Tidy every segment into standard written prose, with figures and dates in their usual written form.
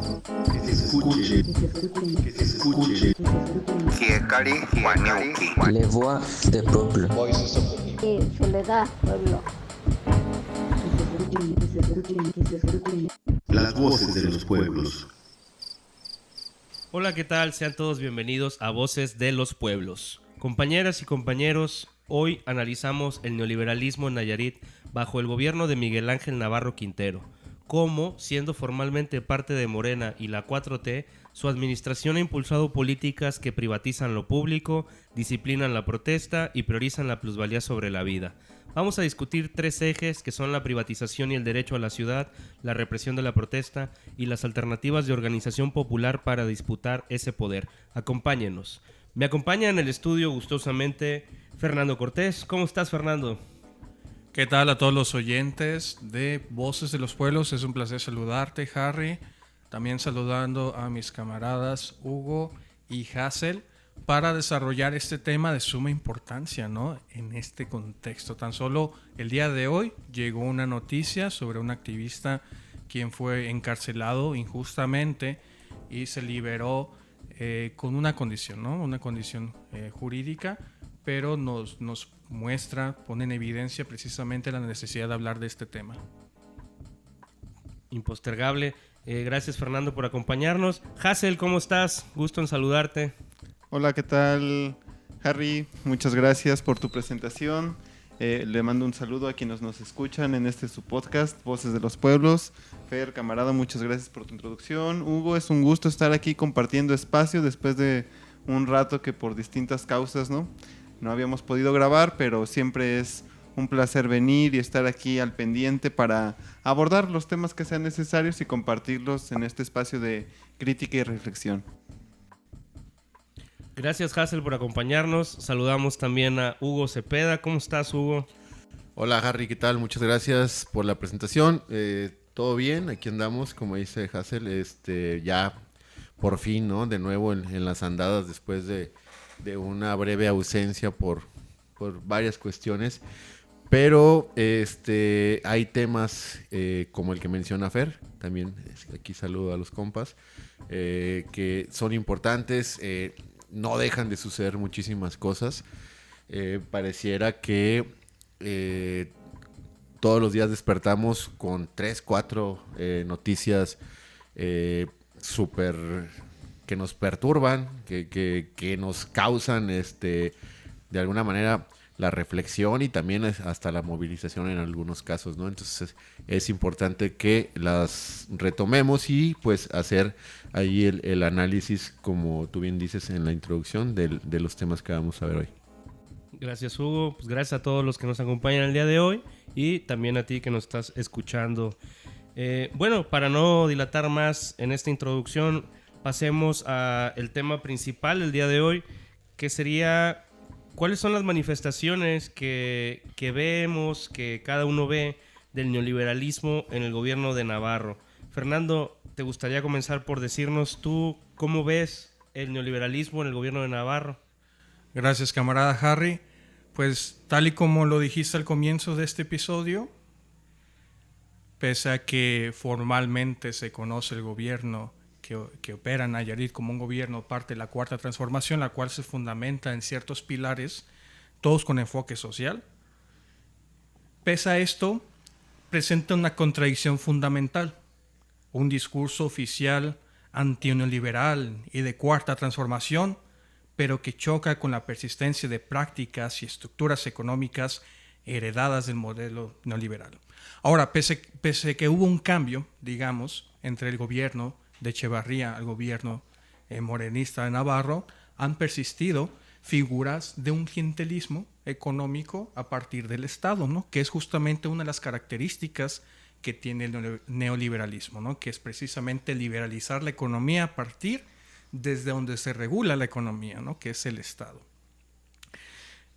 Que se escuche, que se escuche. Kiekari Wanyuki. Les voix des peuples. Soledad, pueblo. Las voces de los pueblos. Hola, ¿qué tal? Sean todos bienvenidos a Voces de los Pueblos. Compañeras y compañeros, hoy analizamos el neoliberalismo en Nayarit bajo el gobierno de Miguel Ángel Navarro Quintero. Cómo, siendo formalmente parte de Morena y la 4T, su administración ha impulsado políticas que privatizan lo público, disciplinan la protesta y priorizan la plusvalía sobre la vida. Vamos a discutir tres ejes que son la privatización y el derecho a la ciudad, la represión de la protesta y las alternativas de organización popular para disputar ese poder. Acompáñenos. Me acompaña en el estudio gustosamente Fernando Cortés. ¿Cómo estás, Fernando? ¿Qué tal a todos los oyentes de Voces de los Pueblos? Es un placer saludarte, Harry. También saludando a mis camaradas Hugo y Hazel para desarrollar este tema de suma importancia, ¿no? En este contexto. Tan solo el día de hoy llegó una noticia sobre un activista quien fue encarcelado injustamente y se liberó con una condición, ¿no? Una condición jurídica, pero nos muestra, pone en evidencia precisamente la necesidad de hablar de este tema. Impostergable. Gracias, Fernando, por acompañarnos. Hazel, ¿cómo estás? Gusto en saludarte. Hola, ¿qué tal, Harry? Muchas gracias por tu presentación. Le mando un saludo a quienes nos escuchan en su podcast, Voces de los Pueblos. Fer, camarada, muchas gracias por tu introducción. Hugo, es un gusto estar aquí compartiendo espacio después de un rato que por distintas causas no habíamos podido grabar, pero siempre es un placer venir y estar aquí al pendiente para abordar los temas que sean necesarios y compartirlos en este espacio de crítica y reflexión. Gracias, Hazel, por acompañarnos. Saludamos también a Hugo Cepeda. ¿Cómo estás, Hugo? Hola, Harry, ¿qué tal? Muchas gracias por la presentación. Todo bien, aquí andamos, como dice Hazel, ya por fin, ¿no? De nuevo en las andadas después de una breve ausencia por varias cuestiones. Pero hay temas como el que menciona Fer, también aquí saludo a los compas, que son importantes. No dejan de suceder muchísimas cosas. Pareciera que todos los días despertamos con 3, 4 noticias súper que nos perturban, que nos causan de alguna manera la reflexión y también hasta la movilización en algunos casos, ¿no? Entonces es importante que las retomemos y pues hacer ahí el análisis, como tú bien dices en la introducción, de los temas que vamos a ver hoy. Gracias, Hugo. Pues gracias a todos los que nos acompañan el día de hoy y también a ti que nos estás escuchando. Bueno, para no dilatar más en esta introducción, pasemos al tema principal del día de hoy, que sería cuáles son las manifestaciones que vemos, que cada uno ve del neoliberalismo en el gobierno de Navarro. Fernando, ¿te gustaría comenzar por decirnos tú cómo ves el neoliberalismo en el gobierno de Navarro? Gracias, camarada Harry. Pues tal y como lo dijiste al comienzo de este episodio, pese a que formalmente se conoce el gobierno que opera en Nayarit como un gobierno parte de la Cuarta Transformación, la cual se fundamenta en ciertos pilares, todos con enfoque social. Pese a esto, presenta una contradicción fundamental, un discurso oficial antineoliberal y de Cuarta Transformación, pero que choca con la persistencia de prácticas y estructuras económicas heredadas del modelo neoliberal. Ahora, pese a que hubo un cambio, digamos, entre el gobierno de Echevarría al gobierno morenista de Navarro, han persistido figuras de un clientelismo económico a partir del Estado, ¿no? Que es justamente una de las características que tiene el neoliberalismo, ¿no? Que es precisamente liberalizar la economía a partir desde donde se regula la economía, ¿no? Que es el Estado.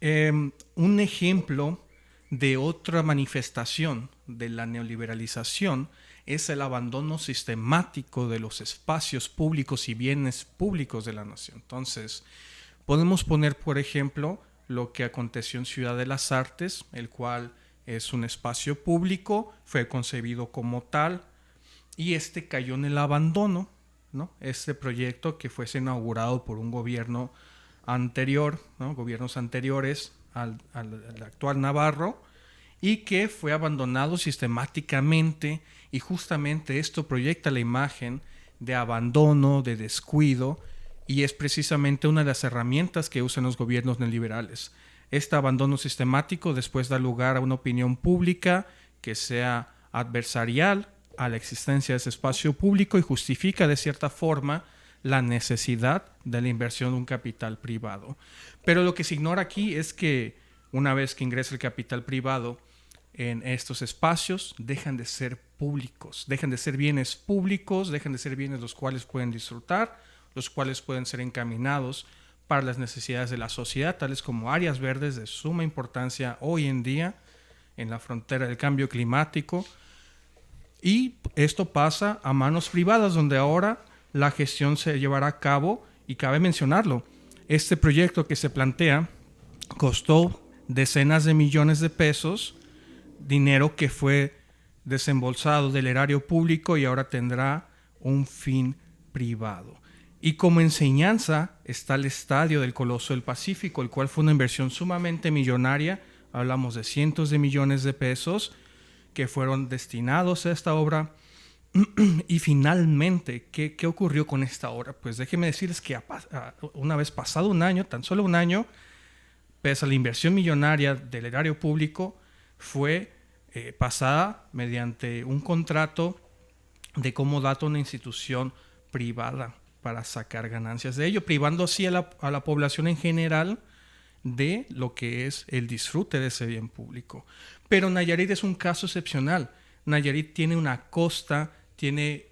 Un ejemplo de otra manifestación de la neoliberalización es el abandono sistemático de los espacios públicos y bienes públicos de la nación. Entonces, podemos poner, por ejemplo, lo que aconteció en Ciudad de las Artes, el cual es un espacio público, fue concebido como tal, y cayó en el abandono ¿no?, este proyecto que fuese inaugurado por un gobierno anterior, ¿no?, gobiernos anteriores al actual Navarro, y que fue abandonado sistemáticamente, y justamente esto proyecta la imagen de abandono, de descuido, y es precisamente una de las herramientas que usan los gobiernos neoliberales. Este abandono sistemático después da lugar a una opinión pública que sea adversarial a la existencia de ese espacio público y justifica de cierta forma la necesidad de la inversión de un capital privado. Pero lo que se ignora aquí es que una vez que ingresa el capital privado en estos espacios, dejan de ser públicos, dejan de ser bienes públicos, dejan de ser bienes los cuales pueden disfrutar, los cuales pueden ser encaminados para las necesidades de la sociedad, tales como áreas verdes de suma importancia hoy en día en la frontera del cambio climático. Y esto pasa a manos privadas, donde ahora la gestión se llevará a cabo, y cabe mencionarlo, este proyecto que se plantea costó decenas de millones de pesos, dinero que fue desembolsado del erario público y ahora tendrá un fin privado. Y como enseñanza está el Estadio del Coloso del Pacífico, el cual fue una inversión sumamente millonaria, hablamos de cientos de millones de pesos que fueron destinados a esta obra. Y finalmente, ¿qué ocurrió con esta obra? Pues déjenme decirles que una vez pasado un año, tan solo un año, pese a la inversión millonaria del erario público, fue pasada mediante un contrato de comodato a una institución privada para sacar ganancias de ello, privando así a la población en general de lo que es el disfrute de ese bien público. Pero Nayarit es un caso excepcional. Nayarit tiene una costa, tiene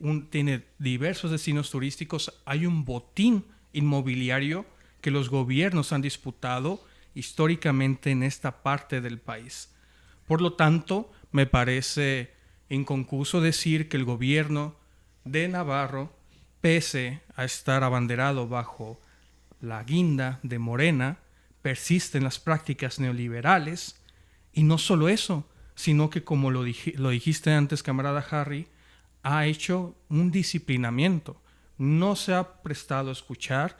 diversos destinos turísticos, hay un botín inmobiliario que los gobiernos han disputado históricamente en esta parte del país. Por lo tanto, me parece inconcuso decir que el gobierno de Navarro, pese a estar abanderado bajo la guinda de Morena, persiste en las prácticas neoliberales. Y no solo eso, sino que, como lo dijiste antes, camarada Harry, ha hecho un disciplinamiento. No se ha prestado a escuchar,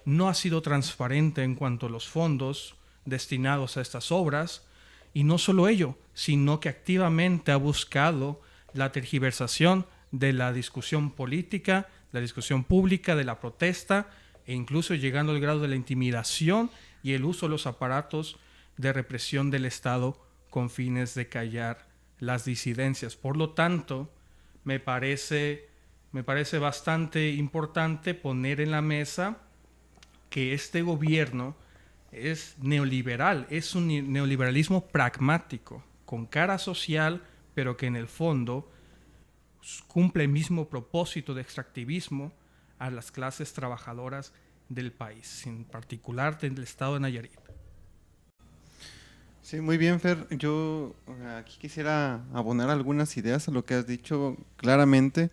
no ha sido transparente en cuanto a los fondos destinados a estas obras, y no solo ello, sino que activamente ha buscado la tergiversación de la discusión política, la discusión pública, de la protesta, e incluso llegando al grado de la intimidación y el uso de los aparatos de represión del Estado con fines de callar las disidencias. Por lo tanto, me parece bastante importante poner en la mesa que este gobierno es neoliberal, es un neoliberalismo pragmático, con cara social, pero que en el fondo cumple el mismo propósito de extractivismo a las clases trabajadoras del país, en particular del estado de Nayarit. Sí, muy bien, Fer. Yo aquí quisiera abonar algunas ideas a lo que has dicho claramente.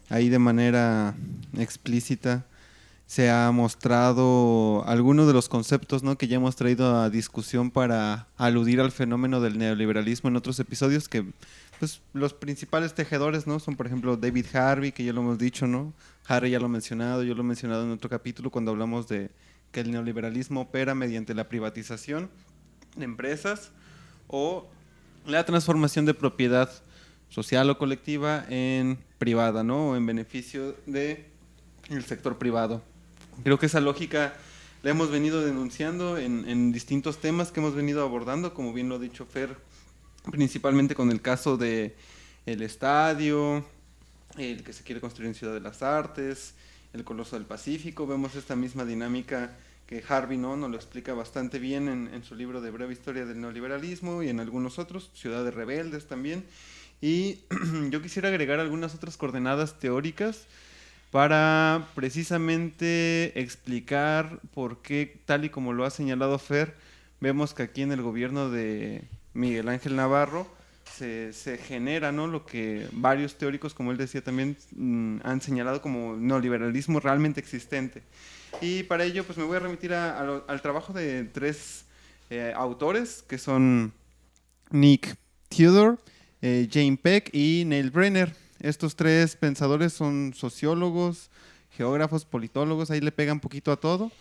Ahí de manera explícita se ha mostrado algunos de los conceptos, ¿no?, que ya hemos traído a discusión para aludir al fenómeno del neoliberalismo en otros episodios, que pues los principales tejedores, ¿no?, son por ejemplo David Harvey, que ya lo hemos dicho, ¿no? Harry ya lo ha mencionado, yo lo he mencionado en otro capítulo cuando hablamos de que el neoliberalismo opera mediante la privatización de empresas o la transformación de propiedad social o colectiva en privada, ¿no?, o en beneficio del sector privado. Creo que esa lógica la hemos venido denunciando en distintos temas que hemos venido abordando, como bien lo ha dicho Fer, principalmente con el caso de el estadio, el que se quiere construir en Ciudad de las Artes, el Coloso del Pacífico. Vemos esta misma dinámica que Harvey, ¿no?, nos lo explica bastante bien en su libro de Breve Historia del Neoliberalismo y en algunos otros, Ciudades Rebeldes también. Y yo quisiera agregar algunas otras coordenadas teóricas para precisamente explicar por qué, tal y como lo ha señalado Fer, vemos que aquí en el gobierno de Miguel Ángel Navarro se genera, ¿no?, lo que varios teóricos, como él decía también, han señalado como neoliberalismo realmente existente. Y para ello pues me voy a remitir al trabajo de tres autores, que son Nick Tudor, Jane Peck y Neil Brenner. Estos tres pensadores son sociólogos geógrafos, politólogos, ahí le pegan poquito a todo,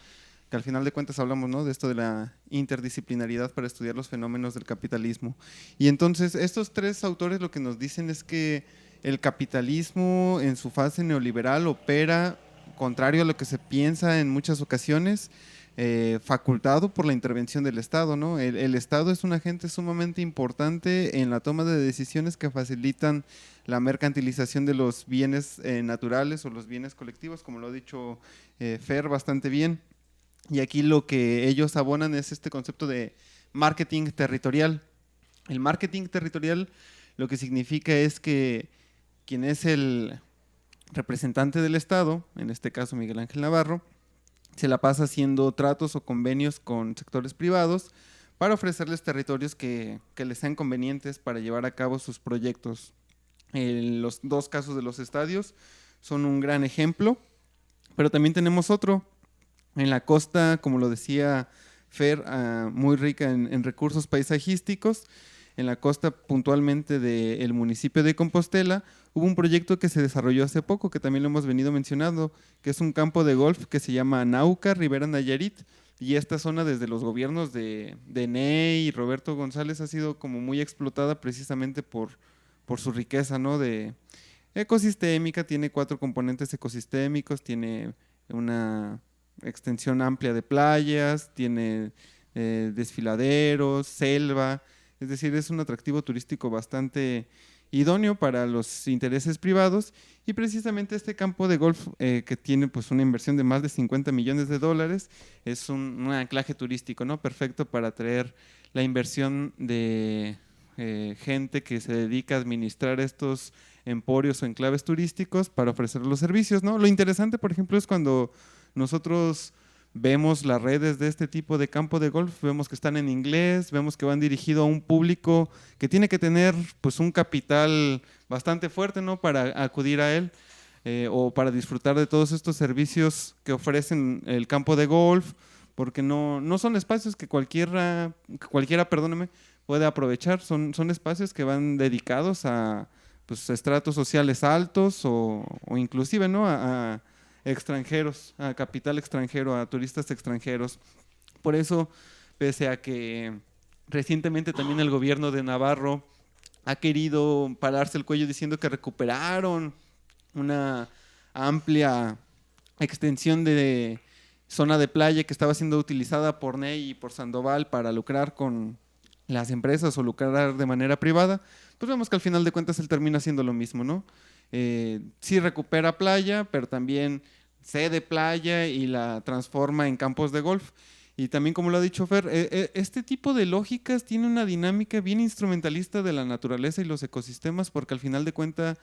que al final de cuentas hablamos, ¿no?, de esto de la interdisciplinaridad para estudiar los fenómenos del capitalismo. Y entonces estos tres autores lo que nos dicen es que el capitalismo en su fase neoliberal opera contrario a lo que se piensa en muchas ocasiones, facultado por la intervención del Estado, ¿no? El Estado es un agente sumamente importante en la toma de decisiones que facilitan la mercantilización de los bienes naturales o los bienes colectivos, como lo ha dicho Fer bastante bien. Y aquí lo que ellos abonan es este concepto de marketing territorial. El marketing territorial lo que significa es que quien es el representante del Estado, en este caso Miguel Ángel Navarro, se la pasa haciendo tratos o convenios con sectores privados para ofrecerles territorios que les sean convenientes para llevar a cabo sus proyectos. Los dos casos de los estadios son un gran ejemplo, pero también tenemos otro. En la costa, como lo decía Fer, muy rica en recursos paisajísticos. En la costa puntualmente del municipio de Compostela, hubo un proyecto que se desarrolló hace poco, que también lo hemos venido mencionando, que es un campo de golf que se llama Nauca, Rivera Nayarit, y esta zona desde los gobiernos de Ney y Roberto González ha sido como muy explotada precisamente por su riqueza, ¿no?, de ecosistémica. Tiene 4 componentes ecosistémicos, tiene una extensión amplia de playas, tiene desfiladeros, selva. Es decir, es un atractivo turístico bastante idóneo para los intereses privados, y precisamente este campo de golf que tiene pues una inversión de más de $50 millones es un anclaje turístico, ¿no?, perfecto para atraer la inversión de gente que se dedica a administrar estos emporios o enclaves turísticos para ofrecer los servicios, ¿no? Lo interesante, por ejemplo, es cuando nosotros vemos las redes de este tipo de campo de golf, vemos que están en inglés, vemos que van dirigidos a un público que tiene que tener pues un capital bastante fuerte, ¿no?, para acudir a él o para disfrutar de todos estos servicios que ofrecen el campo de golf, porque no son espacios que cualquiera puede aprovechar, son espacios que van dedicados a pues, estratos sociales altos o inclusive, ¿no?, a extranjeros, a capital extranjero, a turistas extranjeros. Por eso, pese a que recientemente también el gobierno de Navarro ha querido pararse el cuello diciendo que recuperaron una amplia extensión de zona de playa que estaba siendo utilizada por Ney y por Sandoval para lucrar con las empresas o lucrar de manera privada, pues vemos que al final de cuentas él termina haciendo lo mismo, ¿no? Sí recupera playa, pero también cede playa y la transforma en campos de golf. Y también, como lo ha dicho Fer, este tipo de lógicas tiene una dinámica bien instrumentalista de la naturaleza y los ecosistemas, porque al final de cuentas,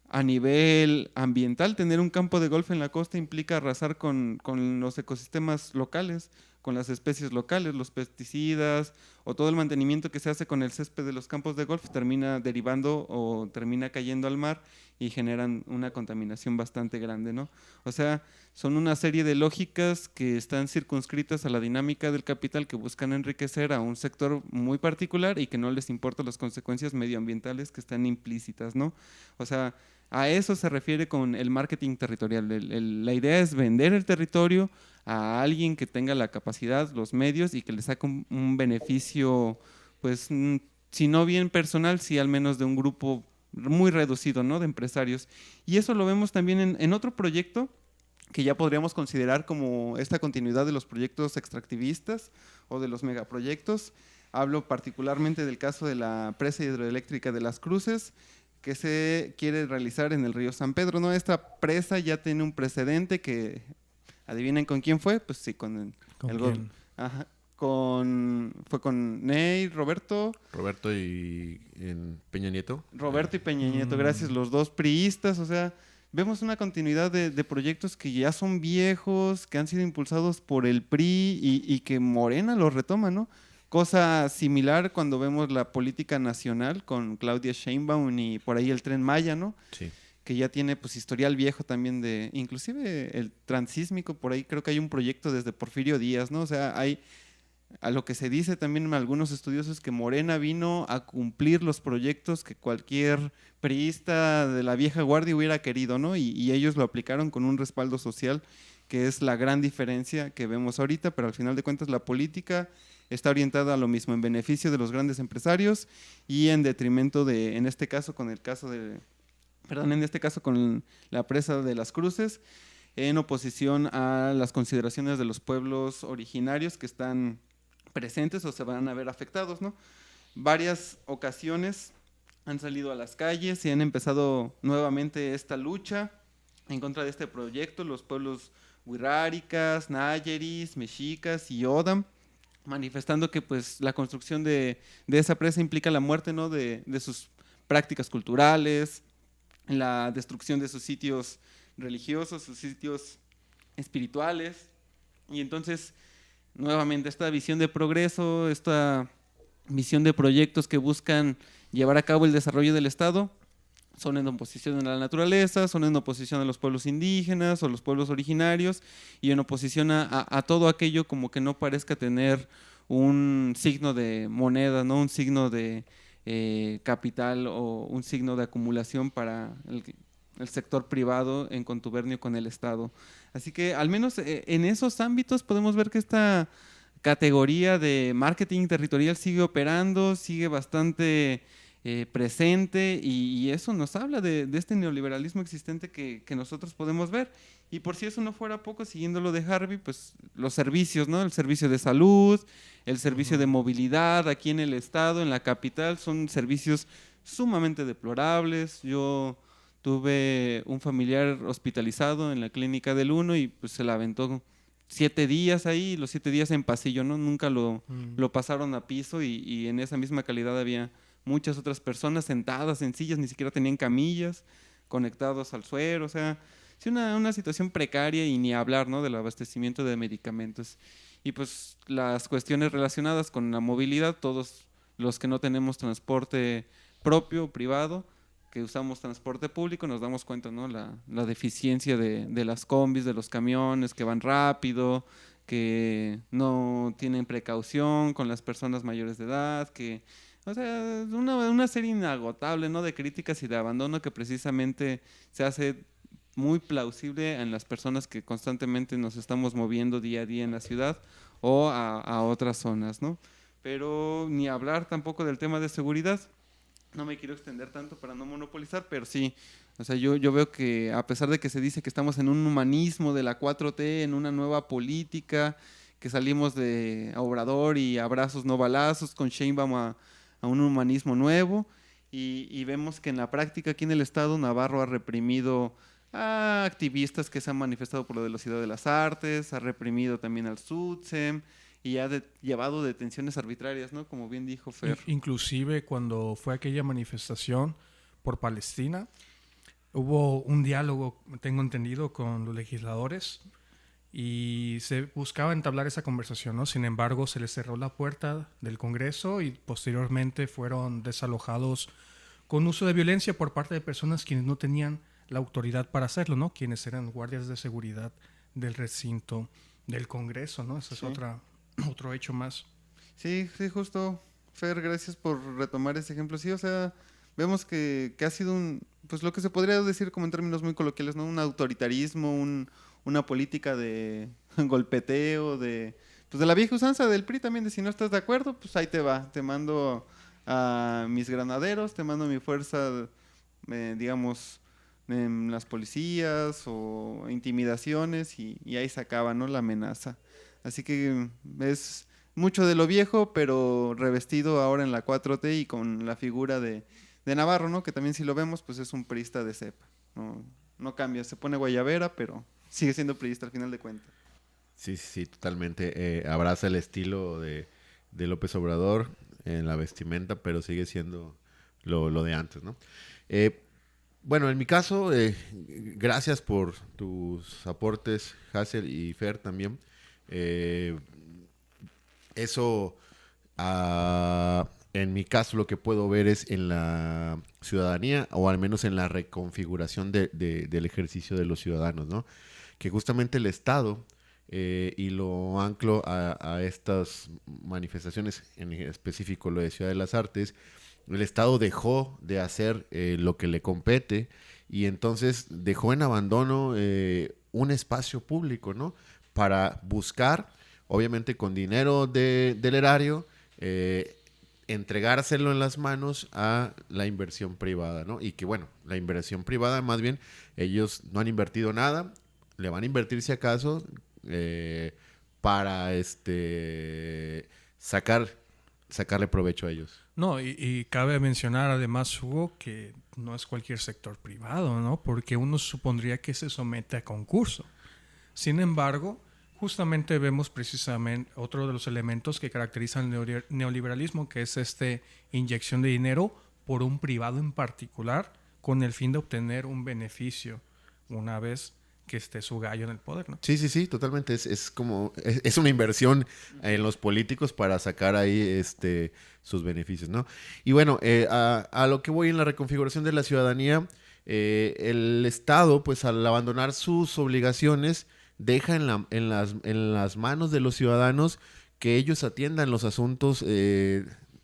a nivel ambiental, tener un campo de golf en la costa implica arrasar con los ecosistemas locales, con las especies locales, los pesticidas o todo el mantenimiento que se hace con el césped de los campos de golf termina derivando o termina cayendo al mar y generan una contaminación bastante grande, ¿no? O sea, son una serie de lógicas que están circunscritas a la dinámica del capital, que buscan enriquecer a un sector muy particular y que no les importan las consecuencias medioambientales que están implícitas, ¿no? O sea, a eso se refiere con el marketing territorial. La idea es vender el territorio a alguien que tenga la capacidad, los medios y que le saque un beneficio, pues, si no bien personal, sí al menos de un grupo muy reducido, ¿no?, de empresarios. Y eso lo vemos también en otro proyecto que ya podríamos considerar como esta continuidad de los proyectos extractivistas o de los megaproyectos. Hablo particularmente del caso de la presa hidroeléctrica de Las Cruces, que se quiere realizar en el río San Pedro, ¿no? Esta presa ya tiene un precedente que, ¿adivinen con quién fue? Pues sí, ¿Con quién? Ajá, fue con Ney, Roberto y Peña Nieto. Roberto y Peña Nieto, gracias, los dos priistas. O sea, vemos una continuidad de proyectos que ya son viejos, que han sido impulsados por el PRI y que Morena los retoma, ¿no? Cosa similar cuando vemos la política nacional con Claudia Sheinbaum y por ahí el Tren Maya, ¿no? Sí. Que ya tiene pues historial viejo también de, inclusive el transísmico, por ahí creo que hay un proyecto desde Porfirio Díaz, ¿no? O sea, hay a lo que se dice también en algunos estudiosos, que Morena vino a cumplir los proyectos que cualquier priista de la vieja guardia hubiera querido, ¿no? Y ellos lo aplicaron con un respaldo social, que es la gran diferencia que vemos ahorita, pero al final de cuentas la política está orientada a lo mismo, en beneficio de los grandes empresarios y en detrimento de, en este caso con la presa de Las Cruces, en oposición a las consideraciones de los pueblos originarios que están presentes o se van a ver afectados, ¿no? Varias ocasiones han salido a las calles y han empezado nuevamente esta lucha en contra de este proyecto, los pueblos wixárikas, náyeris, mexicas y odam, manifestando que pues la construcción de esa presa implica la muerte, ¿no?, de sus prácticas culturales, la destrucción de sus sitios religiosos, sus sitios espirituales. Y entonces nuevamente esta visión de progreso, esta visión de proyectos que buscan llevar a cabo el desarrollo del Estado, son en oposición a la naturaleza, son en oposición a los pueblos indígenas o los pueblos originarios y en oposición a todo aquello como que no parezca tener un signo de moneda, ¿no?, un signo de capital o un signo de acumulación para el sector privado en contubernio con el Estado. Así que al menos en esos ámbitos podemos ver que esta categoría de marketing territorial sigue operando, sigue bastante presente y eso nos habla de este neoliberalismo existente que nosotros podemos ver. Y por si eso no fuera poco, siguiendo lo de Harvey, pues los servicios, ¿no?, el servicio de salud, el servicio de movilidad aquí en el estado, en la capital, son servicios sumamente deplorables. Yo tuve un familiar hospitalizado en la clínica del 1 y pues se la aventó 7 días ahí, los 7 días en pasillo, ¿no? Nunca lo pasaron a piso y en esa misma calidad había muchas otras personas sentadas en sillas, ni siquiera tenían camillas, conectados al suero, o sea, sí, una situación precaria y ni hablar, ¿no?, del abastecimiento de medicamentos. Y pues las cuestiones relacionadas con la movilidad, todos los que no tenemos transporte propio o privado, que usamos transporte público, nos damos cuenta, ¿no?, la deficiencia de las combis, de los camiones que van rápido, que no tienen precaución con las personas mayores de edad, que, o sea, una serie inagotable, ¿no?, de críticas y de abandono que precisamente se hace muy plausible en las personas que constantemente nos estamos moviendo día a día en la ciudad o a otras zonas, ¿no? Pero ni hablar tampoco del tema de seguridad. No me quiero extender tanto para no monopolizar, pero sí, o sea, yo veo que a pesar de que se dice que estamos en un humanismo de la 4T, en una nueva política, que salimos de Obrador y abrazos no balazos, con Sheinbaum a un humanismo nuevo, y vemos que en la práctica aquí en el estado Navarro ha reprimido a activistas que se han manifestado por lo de la Ciudad de las Artes, ha reprimido también al SUTSEM y ha llevado detenciones arbitrarias, ¿no?, como bien dijo Fer. Inclusive cuando fue aquella manifestación por Palestina, hubo un diálogo, tengo entendido, con los legisladores y se buscaba entablar esa conversación, ¿no? Sin embargo, se les cerró la puerta del Congreso y posteriormente fueron desalojados con uso de violencia por parte de personas quienes no tenían la autoridad para hacerlo, ¿no?, quienes eran guardias de seguridad del recinto del Congreso, ¿no? Ese es otro hecho más. Sí, justo, Fer, gracias por retomar ese ejemplo. Sí, o sea, vemos que ha sido pues lo que se podría decir como en términos muy coloquiales, ¿no?, un autoritarismo, una política de golpeteo, pues de la vieja usanza del PRI también, de si no estás de acuerdo, pues ahí te va, te mando a mis granaderos, te mando a mi fuerza, digamos, en las policías o intimidaciones y ahí se acaba, ¿no?, la amenaza. Así que es mucho de lo viejo, pero revestido ahora en la 4T y con la figura de Navarro, ¿no?, que también si lo vemos, pues es un priista de cepa. No cambia, se pone guayabera, pero sigue siendo priista al final de cuentas. Sí, totalmente. Abraza el estilo de López Obrador en la vestimenta, pero sigue siendo lo de antes, ¿no? Bueno, en mi caso, gracias por tus aportes, Hazel y Fer también. Eso, en mi caso, lo que puedo ver es en la ciudadanía, o al menos en la reconfiguración del ejercicio de los ciudadanos, ¿no? Que justamente el Estado y lo anclo a estas manifestaciones, en específico lo de Ciudad de las Artes. El Estado dejó de hacer lo que le compete y entonces dejó en abandono un espacio público, ¿no? Para buscar, obviamente con dinero del erario, entregárselo en las manos a la inversión privada, ¿no? Y que bueno, la inversión privada más bien, ellos no han invertido nada, le van a invertir si acaso para sacarle provecho a ellos. No, y cabe mencionar además, Hugo, que no es cualquier sector privado, ¿no? Porque uno supondría que se somete a concurso. Sin embargo, justamente vemos precisamente otro de los elementos que caracterizan el neoliberalismo, que es inyección de dinero por un privado en particular, con el fin de obtener un beneficio una vez que esté su gallo en el poder, ¿no? Sí, totalmente. Es una inversión en los políticos para sacar ahí sus beneficios, ¿no? Y bueno, a lo que voy en la reconfiguración de la ciudadanía, el Estado, pues al abandonar sus obligaciones, deja en las manos de los ciudadanos que ellos atiendan los asuntos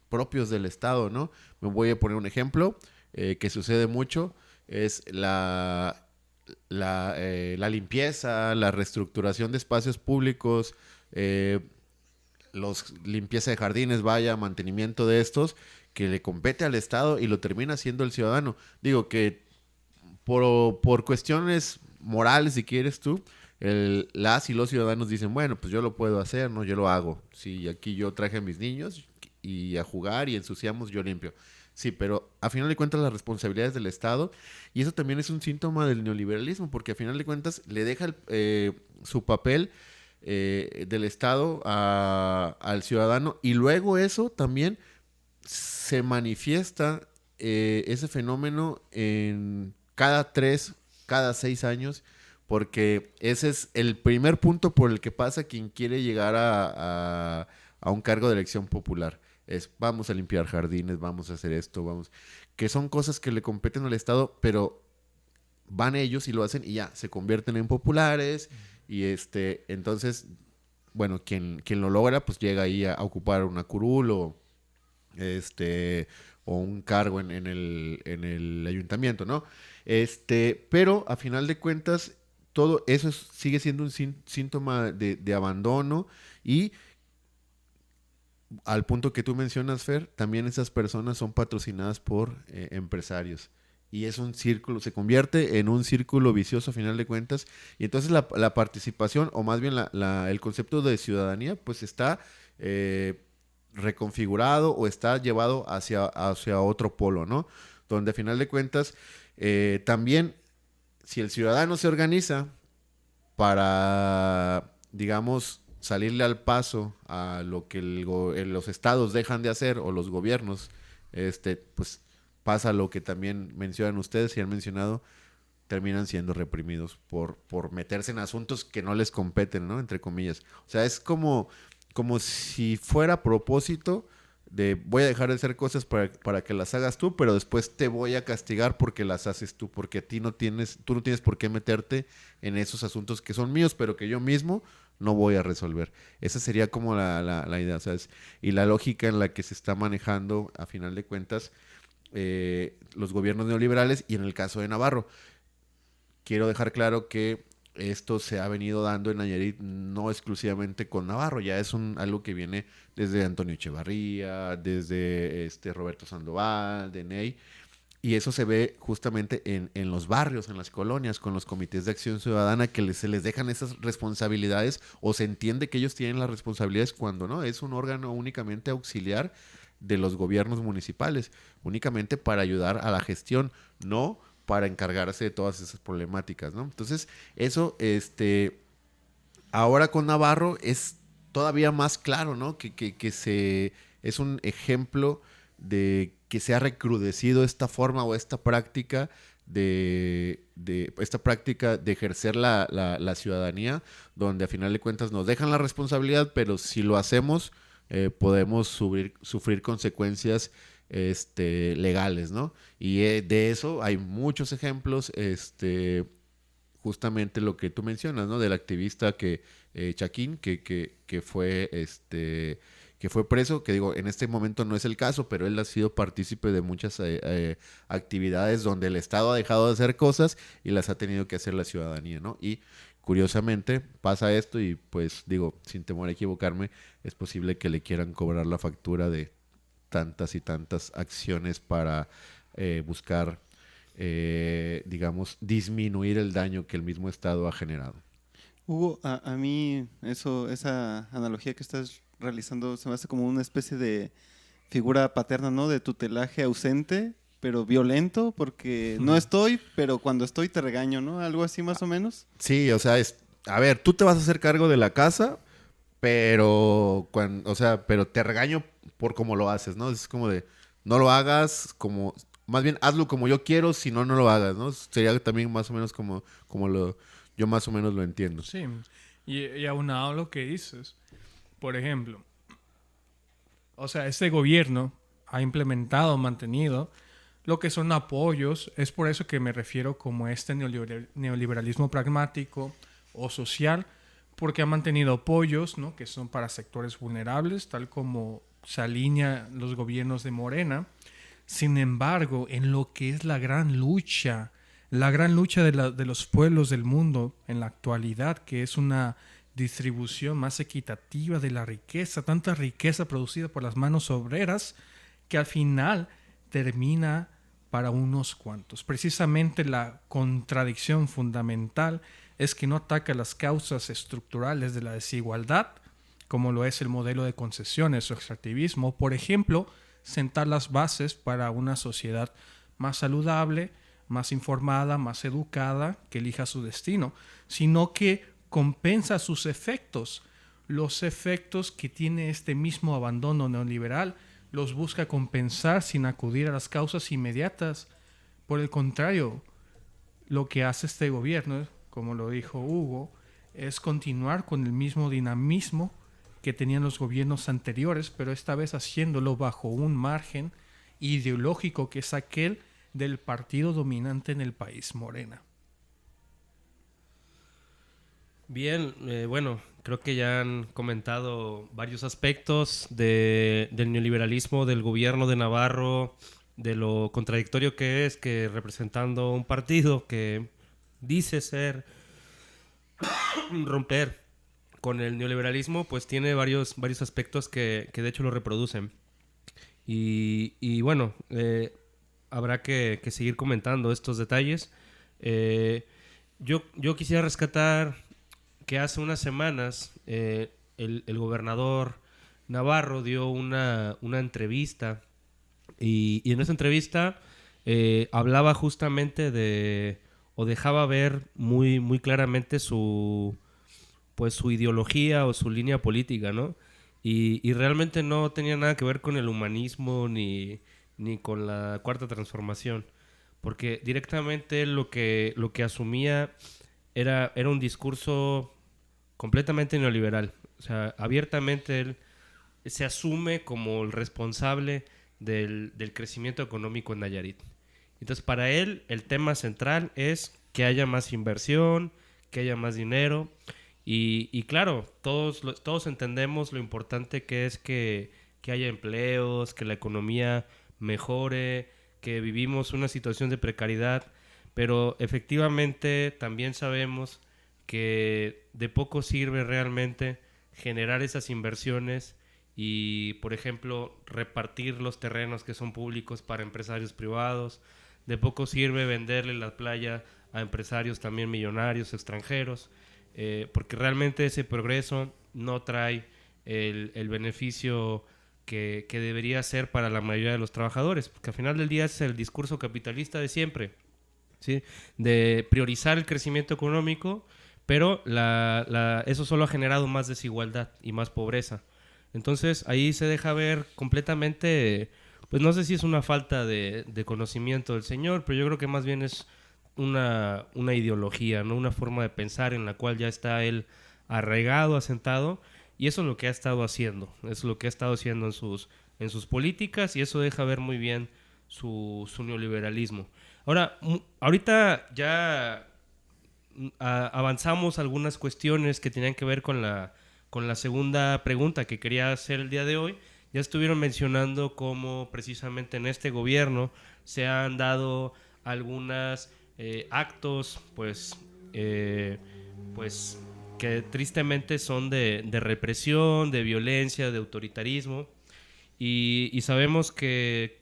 propios del Estado, ¿no? Me voy a poner un ejemplo que sucede mucho, es la limpieza, la reestructuración de espacios públicos, limpieza de jardines, mantenimiento de estos, que le compete al Estado y lo termina haciendo el ciudadano. Digo que por cuestiones morales, si quieres tú, las y los ciudadanos dicen, bueno, pues yo lo puedo hacer, ¿no? Yo lo hago. Si aquí yo traje a mis niños y a jugar y ensuciamos, yo limpio. Sí, pero a final de cuentas las responsabilidades del Estado, y eso también es un síntoma del neoliberalismo, porque a final de cuentas le deja su papel del Estado al ciudadano, y luego eso también se manifiesta ese fenómeno en cada 6 años, porque ese es el primer punto por el que pasa quien quiere llegar a un cargo de elección popular. Vamos a limpiar jardines, vamos a hacer esto, que son cosas que le competen al Estado, pero van ellos y lo hacen y ya, se convierten en populares y entonces, bueno, quien lo logra, pues llega ahí a ocupar una curul o un cargo en el ayuntamiento, ¿no? Pero a final de cuentas, todo eso sigue siendo un síntoma de abandono y al punto que tú mencionas, Fer, también esas personas son patrocinadas por empresarios. Y es un círculo, se convierte en un círculo vicioso a final de cuentas. Y entonces la participación, o más bien el concepto de ciudadanía, pues está reconfigurado o está llevado hacia otro polo, ¿no? Donde a final de cuentas, también, si el ciudadano se organiza para, digamos, salirle al paso a lo que los estados dejan de hacer o los gobiernos, pues pasa lo que también mencionan ustedes y han mencionado, terminan siendo reprimidos por meterse en asuntos que no les competen, ¿no? Entre comillas. O sea, es como si fuera a propósito de voy a dejar de hacer cosas para que las hagas tú, pero después te voy a castigar porque las haces tú, porque tú no tienes por qué meterte en esos asuntos que son míos, pero que yo mismo no voy a resolver. Esa sería como la idea, ¿sabes? Y la lógica en la que se está manejando, a final de cuentas, los gobiernos neoliberales, y en el caso de Navarro. Quiero dejar claro que esto se ha venido dando en Nayarit no exclusivamente con Navarro, ya es algo que viene desde Antonio Echevarría, desde Roberto Sandoval, de Ney, y eso se ve justamente en los barrios, en las colonias, con los comités de acción ciudadana, que se les dejan esas responsabilidades, o se entiende que ellos tienen las responsabilidades cuando no, es un órgano únicamente auxiliar de los gobiernos municipales, únicamente para ayudar a la gestión, no para encargarse de todas esas problemáticas, ¿no? Entonces, eso, ahora con Navarro es todavía más claro, ¿no? Que es un ejemplo de que se ha recrudecido esta forma o esta práctica de ejercer la ciudadanía, donde a final de cuentas nos dejan la responsabilidad, pero si lo hacemos, podemos sufrir consecuencias legales, ¿no? Y de eso hay muchos ejemplos, justamente lo que tú mencionas, ¿no? Del activista Chaquín, que fue que fue preso, que digo, en este momento no es el caso, pero él ha sido partícipe de muchas actividades donde el Estado ha dejado de hacer cosas y las ha tenido que hacer la ciudadanía, ¿no? Y curiosamente pasa esto y pues digo, sin temor a equivocarme, es posible que le quieran cobrar la factura de tantas y tantas acciones para buscar, digamos, disminuir el daño que el mismo Estado ha generado. Hugo, a mí esa analogía que estás realizando se me hace como una especie de figura paterna, ¿no? De tutelaje ausente, pero violento, porque no estoy, pero cuando estoy te regaño, ¿no? Algo así más o menos. Sí, o sea, a ver, tú te vas a hacer cargo de la casa, pero pero te regaño por cómo lo haces, ¿no? Es como de, no lo hagas como, más bien hazlo como yo quiero, si no, no lo hagas, ¿no? Sería también más o menos como yo más o menos lo entiendo. Sí, y aunado a lo que dices, por ejemplo, o sea, este gobierno ha implementado, mantenido lo que son apoyos. Es por eso que me refiero como este neoliberalismo pragmático o social, porque ha mantenido apoyos, ¿no? Que son para sectores vulnerables, tal como se alinea los gobiernos de Morena. Sin embargo, en lo que es la gran lucha de los pueblos del mundo en la actualidad, que es una distribución más equitativa de la riqueza, tanta riqueza producida por las manos obreras, que al final termina para unos cuantos. Precisamente la contradicción fundamental es que no ataca las causas estructurales de la desigualdad, como lo es el modelo de concesiones o extractivismo. Por ejemplo, sentar las bases para una sociedad más saludable, más informada, más educada, que elija su destino, sino que compensa sus efectos. Los efectos que tiene este mismo abandono neoliberal los busca compensar sin acudir a las causas inmediatas. Por el contrario, lo que hace este gobierno, como lo dijo Hugo, es continuar con el mismo dinamismo que tenían los gobiernos anteriores, pero esta vez haciéndolo bajo un margen ideológico que es aquel del partido dominante en el país, Morena. Bien, bueno, creo que ya han comentado varios aspectos del neoliberalismo del gobierno de Navarro, de lo contradictorio que es que representando un partido que dice ser romper con el neoliberalismo, pues tiene varios aspectos que de hecho lo reproducen. Y bueno, habrá que seguir comentando estos detalles. Yo quisiera rescatar que hace unas semanas el gobernador Navarro dio una entrevista y en esa entrevista hablaba justamente o dejaba ver muy claramente su ideología o su línea política, ¿no? Y realmente no tenía nada que ver con el humanismo ni con la Cuarta Transformación, porque directamente lo que asumía era un discurso completamente neoliberal. O sea, abiertamente él se asume como el responsable del crecimiento económico en Nayarit. Entonces, para él, el tema central es que haya más inversión, que haya más dinero. Y claro, todos entendemos lo importante que es que haya empleos, que la economía mejore, que vivimos una situación de precariedad, pero efectivamente también sabemos que de poco sirve realmente generar esas inversiones y, por ejemplo, repartir los terrenos que son públicos para empresarios privados. De poco sirve venderle la playa a empresarios también millonarios extranjeros, porque realmente ese progreso no trae el beneficio que debería ser para la mayoría de los trabajadores, porque al final del día es el discurso capitalista de siempre, ¿sí? De priorizar el crecimiento económico, pero eso solo ha generado más desigualdad y más pobreza. Entonces ahí se deja ver completamente, pues no sé si es una falta de conocimiento del señor, pero yo creo que más bien es una ideología, ¿no? Una forma de pensar en la cual ya está él arraigado, asentado, y eso es lo que ha estado haciendo, es lo que ha estado haciendo en sus políticas, y eso deja ver muy bien su neoliberalismo. Ahora, ahorita ya avanzamos algunas cuestiones que tenían que ver con la segunda pregunta que quería hacer el día de hoy. Ya estuvieron mencionando cómo precisamente en este gobierno se han dado algunos actos, pues que tristemente son de represión, de violencia, de autoritarismo. Y sabemos que,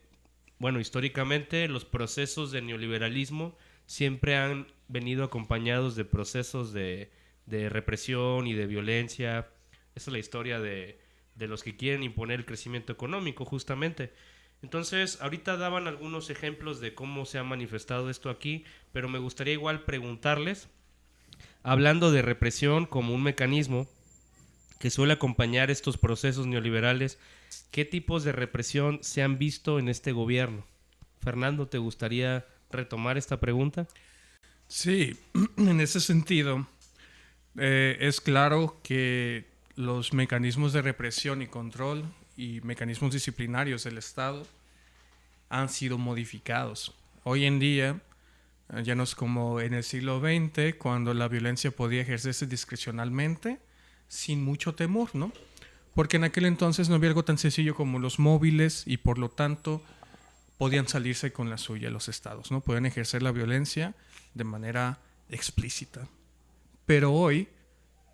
bueno, históricamente los procesos de neoliberalismo siempre han venido acompañados de procesos de represión y de violencia. Esa es la historia de los que quieren imponer el crecimiento económico, justamente. Entonces, ahorita daban algunos ejemplos de cómo se ha manifestado esto aquí, pero me gustaría igual preguntarles, hablando de represión como un mecanismo que suele acompañar estos procesos neoliberales, ¿qué tipos de represión se han visto en este gobierno? Fernando, ¿te gustaría retomar esta pregunta? Sí, en ese sentido, es claro que los mecanismos de represión y control y mecanismos disciplinarios del Estado han sido modificados. Hoy en día, ya no es como en el siglo XX, cuando la violencia podía ejercerse discrecionalmente, sin mucho temor, ¿no? Porque en aquel entonces no había algo tan sencillo como los móviles y por lo tanto podían salirse con la suya los estados, ¿no? Podían ejercer la violencia de manera explícita. Pero hoy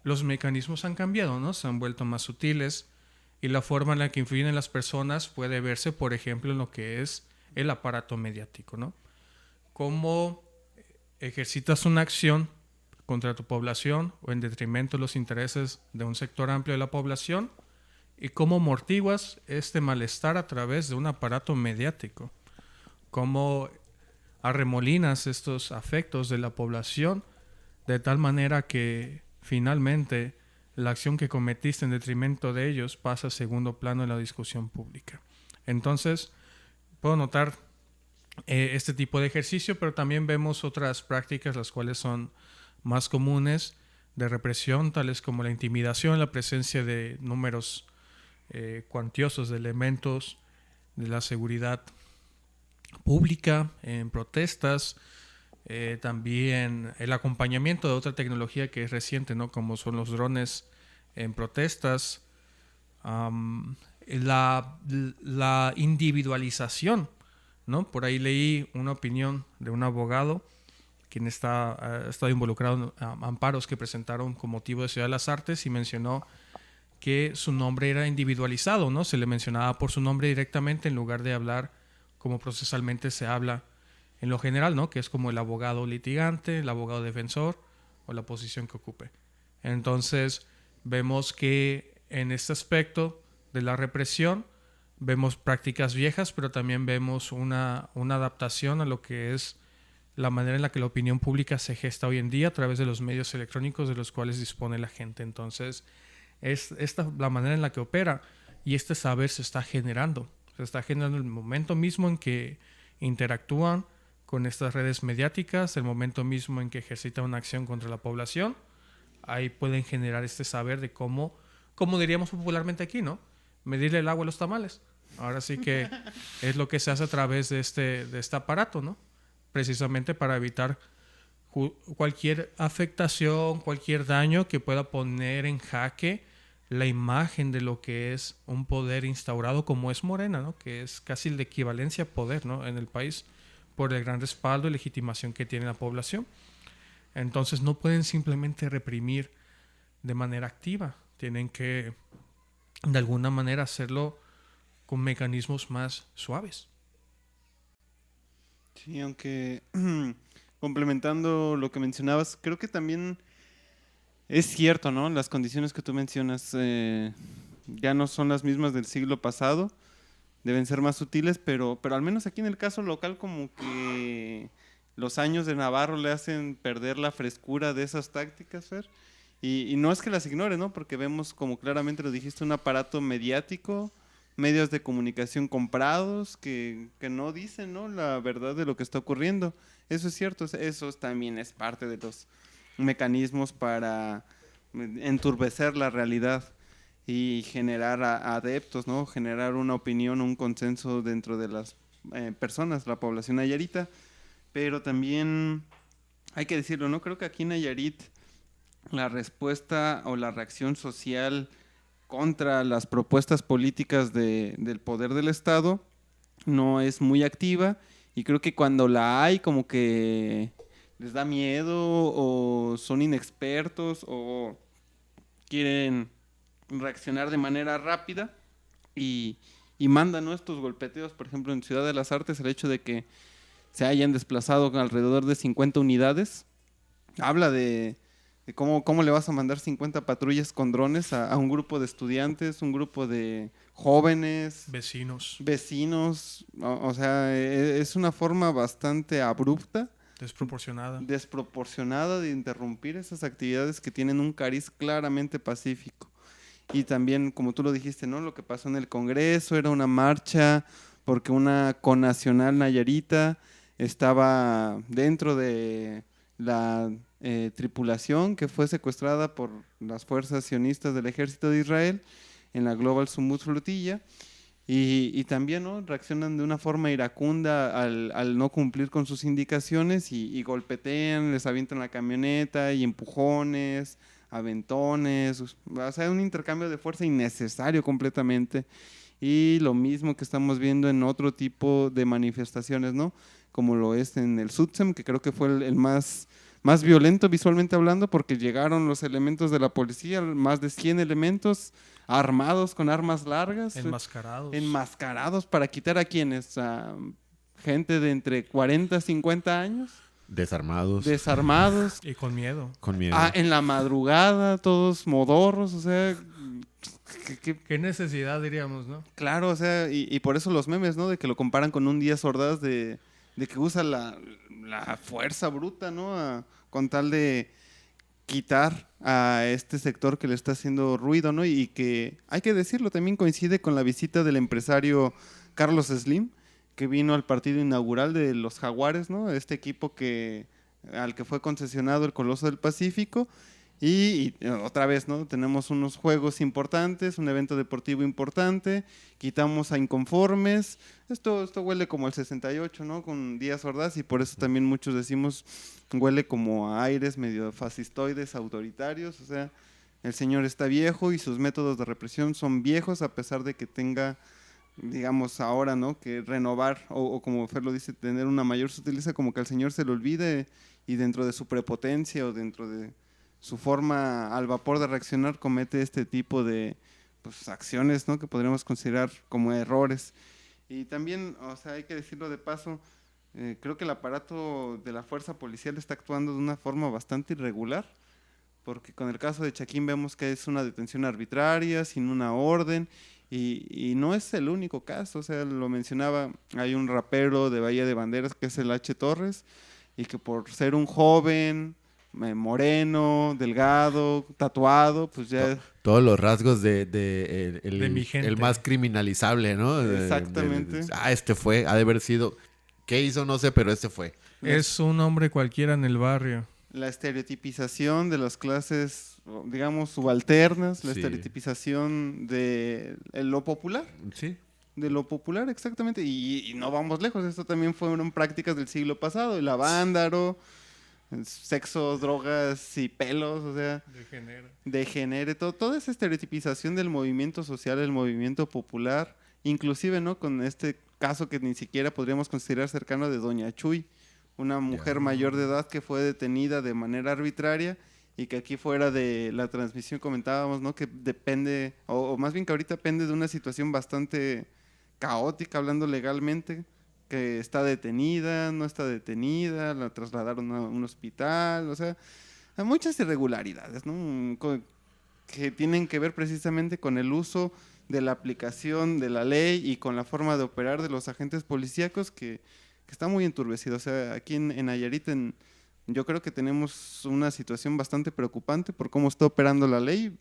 los mecanismos han cambiado, ¿no? Se han vuelto más sutiles y la forma en la que influyen en las personas puede verse, por ejemplo, en lo que es el aparato mediático, ¿no? Cómo ejercitas una acción contra tu población o en detrimento de los intereses de un sector amplio de la población y cómo amortiguas este malestar a través de un aparato mediático, cómo arremolinas estos afectos de la población de tal manera que finalmente la acción que cometiste en detrimento de ellos pasa a segundo plano en la discusión pública. Entonces, puedo notar este tipo de ejercicio, pero también vemos otras prácticas las cuales son más comunes de represión, tales como la intimidación, la presencia de números cuantiosos de elementos de la seguridad pública en protestas, también el acompañamiento de otra tecnología que es reciente, ¿no? Como son los drones en protestas, la individualización, ¿no? Por ahí leí una opinión de un abogado quien ha estado involucrado en amparos que presentaron con motivo de Ciudad de las Artes y mencionó que su nombre era individualizado, ¿no? Se le mencionaba por su nombre directamente en lugar de hablar como procesalmente se habla en lo general, ¿no? Que es como el abogado litigante, el abogado defensor o la posición que ocupe. Entonces, vemos que en este aspecto de la represión vemos prácticas viejas, pero también vemos una adaptación a lo que es la manera en la que la opinión pública se gesta hoy en día a través de los medios electrónicos de los cuales dispone la gente. Entonces, es esta la manera en la que opera y este saber se está generando. Se está generando el momento mismo en que interactúan con estas redes mediáticas, el momento mismo en que ejercitan una acción contra la población. Ahí pueden generar este saber de cómo diríamos popularmente aquí, ¿no? Medirle el agua a los tamales. Ahora sí que es lo que se hace a través de este aparato, ¿no? Precisamente para evitar cualquier afectación, cualquier daño que pueda poner en jaque la imagen de lo que es un poder instaurado como es Morena, ¿no? Que es casi la equivalencia a poder, ¿no? En el país por el gran respaldo y legitimación que tiene la población. Entonces no pueden simplemente reprimir de manera activa, tienen que de alguna manera hacerlo con mecanismos más suaves. Sí, aunque complementando lo que mencionabas, creo que también es cierto, ¿no? Las condiciones que tú mencionas ya no son las mismas del siglo pasado, deben ser más sutiles, pero al menos aquí en el caso local como que los años de Navarro le hacen perder la frescura de esas tácticas, Fer. Y no es que las ignore, ¿no? Porque vemos, como claramente lo dijiste, un aparato mediático, medios de comunicación comprados que no dicen, ¿no? La verdad de lo que está ocurriendo. Eso es cierto, eso también es parte de los mecanismos para enturbecer la realidad y generar adeptos, ¿no? Generar una opinión, un consenso dentro de las personas, la población nayarita. Pero también hay que decirlo, ¿no? Creo que aquí en Nayarit la respuesta o la reacción social contra las propuestas políticas del poder del Estado no es muy activa, y creo que cuando la hay como que les da miedo o son inexpertos o quieren reaccionar de manera rápida y mandan, ¿no?, estos golpeteos. Por ejemplo, en Ciudad de las Artes, el hecho de que se hayan desplazado alrededor de 50 unidades habla de cómo le vas a mandar 50 patrullas con drones a un grupo de estudiantes, un grupo de jóvenes, Vecinos. o sea, es una forma bastante abrupta, Desproporcionada. de interrumpir esas actividades que tienen un cariz claramente pacífico. Y también, como tú lo dijiste, ¿no?, lo que pasó en el Congreso era una marcha porque una connacional nayarita estaba dentro de la tripulación que fue secuestrada por las fuerzas sionistas del ejército de Israel en la Global Sumut Flotilla, y también, ¿no?, reaccionan de una forma iracunda al no cumplir con sus indicaciones y golpetean, les avientan la camioneta y empujones, aventones, o sea, un intercambio de fuerza innecesario completamente. Y lo mismo que estamos viendo en otro tipo de manifestaciones, ¿no?, como lo es en el Sutsem, que creo que fue el más violento visualmente hablando, porque llegaron los elementos de la policía, más de 100 elementos armados con armas largas, enmascarados para quitar a quienes, a gente de entre 40 y 50 años, desarmados Y con miedo. en la madrugada, todos modorros, o sea, ¿Qué necesidad, diríamos, no? claro, o sea, y por eso los memes, ¿no?, de que lo comparan con un Díaz Ordaz, de que usa la fuerza bruta, ¿no?, con tal de quitar a este sector que le está haciendo ruido, ¿no? Y que, hay que decirlo, también coincide con la visita del empresario Carlos Slim, que vino al partido inaugural de los Jaguares, ¿no?, este equipo al que fue concesionado el Coloso del Pacífico. Y otra vez, ¿no?, tenemos unos juegos importantes, un evento deportivo importante, quitamos a inconformes. Esto huele como el 68, ¿no?, con Díaz Ordaz, y por eso también muchos decimos huele como a aires medio fascistoides, autoritarios. O sea, el señor está viejo y sus métodos de represión son viejos, a pesar de que tenga, digamos, ahora, ¿no?, que renovar o como Fer lo dice, tener una mayor sutileza, como que al señor se le olvide, y dentro de su prepotencia o dentro de su forma al vapor de reaccionar comete este tipo de, pues, acciones, ¿no?, que podríamos considerar como errores. Y también, o sea, hay que decirlo de paso, creo que el aparato de la fuerza policial está actuando de una forma bastante irregular, porque con el caso de Chaquín vemos que es una detención arbitraria, sin una orden, y no es el único caso. O sea, lo mencionaba, hay un rapero de Bahía de Banderas que es el H. Torres, y que por ser un joven moreno, delgado, tatuado, pues ya... Todos los rasgos de mi gente. el más criminalizable, ¿no? Exactamente. Este fue, ha de haber sido... ¿Qué hizo? No sé, pero este fue. Es un hombre cualquiera en el barrio. La estereotipización de las clases, digamos, subalternas, la Sí. estereotipización de lo popular. Sí. De lo popular, exactamente. Y no vamos lejos, esto también fueron prácticas del siglo pasado, el avándaro, sexo, drogas y pelos, o sea, degenere toda esa estereotipización del movimiento social, el movimiento popular, inclusive, ¿no?, con este caso que ni siquiera podríamos considerar cercano de Doña Chuy, una mujer mayor de edad que fue detenida de manera arbitraria, y que aquí fuera de la transmisión comentábamos, ¿no?, que depende, o más bien que ahorita depende de una situación bastante caótica, hablando legalmente, que está detenida, no está detenida, la trasladaron a un hospital, o sea, hay muchas irregularidades, ¿no?, que tienen que ver precisamente con el uso de la aplicación de la ley y con la forma de operar de los agentes policíacos, que está muy enturbecido. O sea, aquí en Nayarit yo creo que tenemos una situación bastante preocupante por cómo está operando la ley.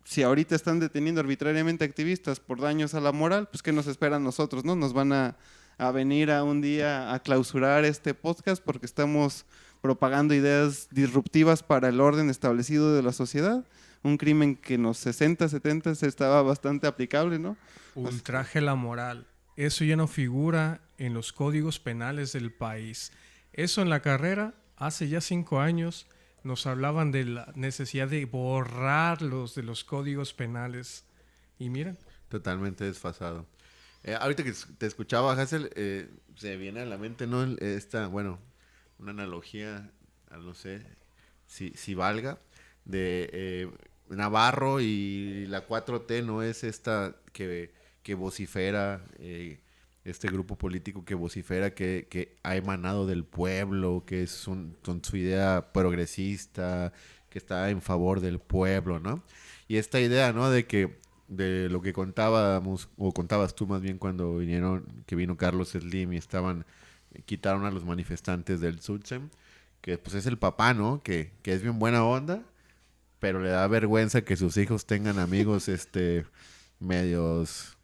Si ahorita están deteniendo arbitrariamente activistas por daños a la moral, pues ¿qué nos espera a nosotros, no? Nos van a venir a un día a clausurar este podcast porque estamos propagando ideas disruptivas para el orden establecido de la sociedad. Un crimen que en los 60, 70 estaba bastante aplicable, ¿no? Ultraje a la moral. Eso ya no figura en los códigos penales del país. Eso en la carrera hace ya 5 años nos hablaban de la necesidad de borrarlos de los códigos penales. Y miren. Totalmente desfasado. Ahorita que te escuchaba, Hassel, se viene a la mente, ¿no? Una analogía, no sé si valga, de Navarro y la 4T, ¿no? Es esta que vocifera, este grupo político que vocifera que ha emanado del pueblo, que es con su idea progresista, que está en favor del pueblo, ¿no? Y esta idea, ¿no? De lo que contábamos, o contabas tú más bien cuando vino Carlos Slim y quitaron a los manifestantes del Sutsen, que pues es el papá, ¿no? Que es bien buena onda, pero le da vergüenza que sus hijos tengan amigos medios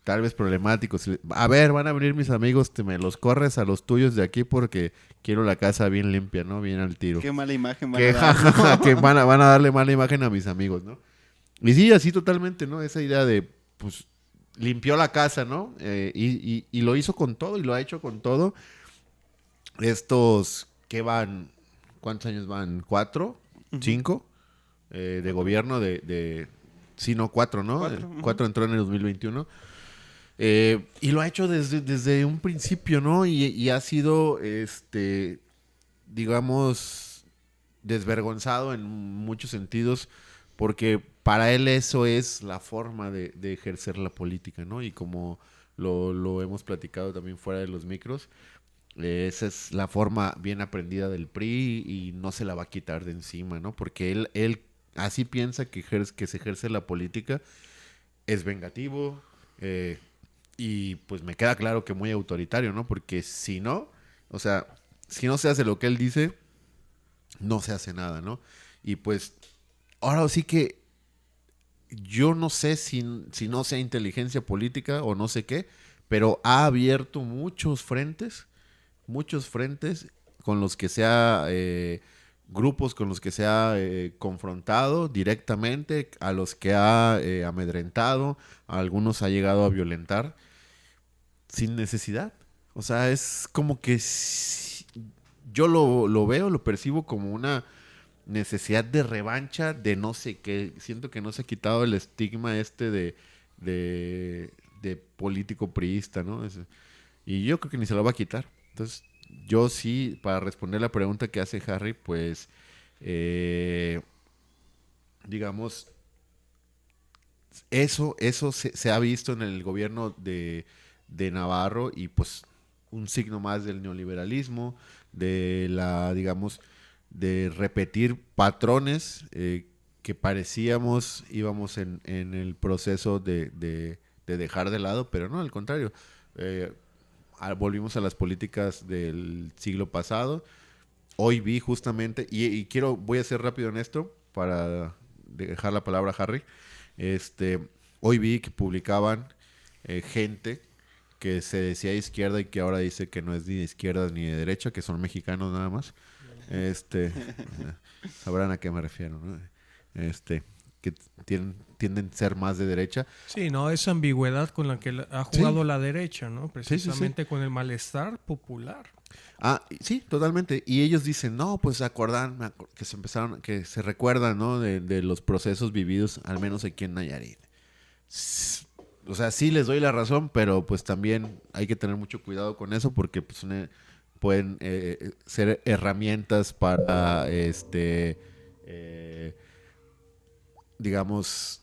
tal vez problemáticos. A ver, van a venir mis amigos, me los corres a los tuyos de aquí porque quiero la casa bien limpia, ¿no? Bien al tiro. Qué mala imagen van a dar. Que van a darle mala imagen a mis amigos, ¿no? Y sí, así totalmente, ¿no? Esa idea de, pues, limpió la casa, ¿no? Y lo hizo con todo, y lo ha hecho con todo. Estos, ¿qué van? ¿Cuántos años van? ¿4? ¿5? De gobierno sí, no, 4, ¿no? 4 entró en el 2021. Y lo ha hecho desde un principio, ¿no? Y ha sido, digamos, desvergonzado en muchos sentidos, porque para él eso es la forma de ejercer la política, ¿no? Y como lo hemos platicado también fuera de los micros, esa es la forma bien aprendida del PRI y no se la va a quitar de encima, ¿no? Porque él así piensa que se ejerce la política, es vengativo, y pues me queda claro que muy autoritario, ¿no? Porque si no se hace lo que él dice, no se hace nada, ¿no? Y pues ahora sí que yo no sé si no sea inteligencia política o no sé qué, pero ha abierto muchos frentes con los que se ha, grupos con los que se ha confrontado directamente, a los que ha amedrentado, a algunos ha llegado a violentar sin necesidad. O sea, es como que yo lo veo, lo percibo como una necesidad de revancha de no sé qué. Siento que no se ha quitado el estigma de político priista, ¿no? Y yo creo que ni se lo va a quitar. Entonces, yo sí, para responder la pregunta que hace Harry, pues, digamos, eso se ha visto en el gobierno de Navarro, y pues un signo más del neoliberalismo, digamos, de repetir patrones que parecíamos íbamos en el proceso de dejar de lado, pero no, al contrario. Volvimos a las políticas del siglo pasado. Hoy vi justamente, y voy a ser rápido en esto para dejar la palabra a Harry. Hoy vi que publicaban gente que se decía izquierda y que ahora dice que no es ni de izquierda ni de derecha, que son mexicanos nada más. Sabrán a qué me refiero, ¿no? Que tienden a ser más de derecha. Sí, no, esa ambigüedad con la que ha jugado la derecha, ¿no? Precisamente Sí. con el malestar popular. Sí, totalmente. Y ellos dicen, no, pues que se recuerdan, ¿no? De los procesos vividos, al menos aquí en Nayarit. O sea, sí les doy la razón, pero pues también hay que tener mucho cuidado con eso, porque pues pueden ser herramientas para digamos,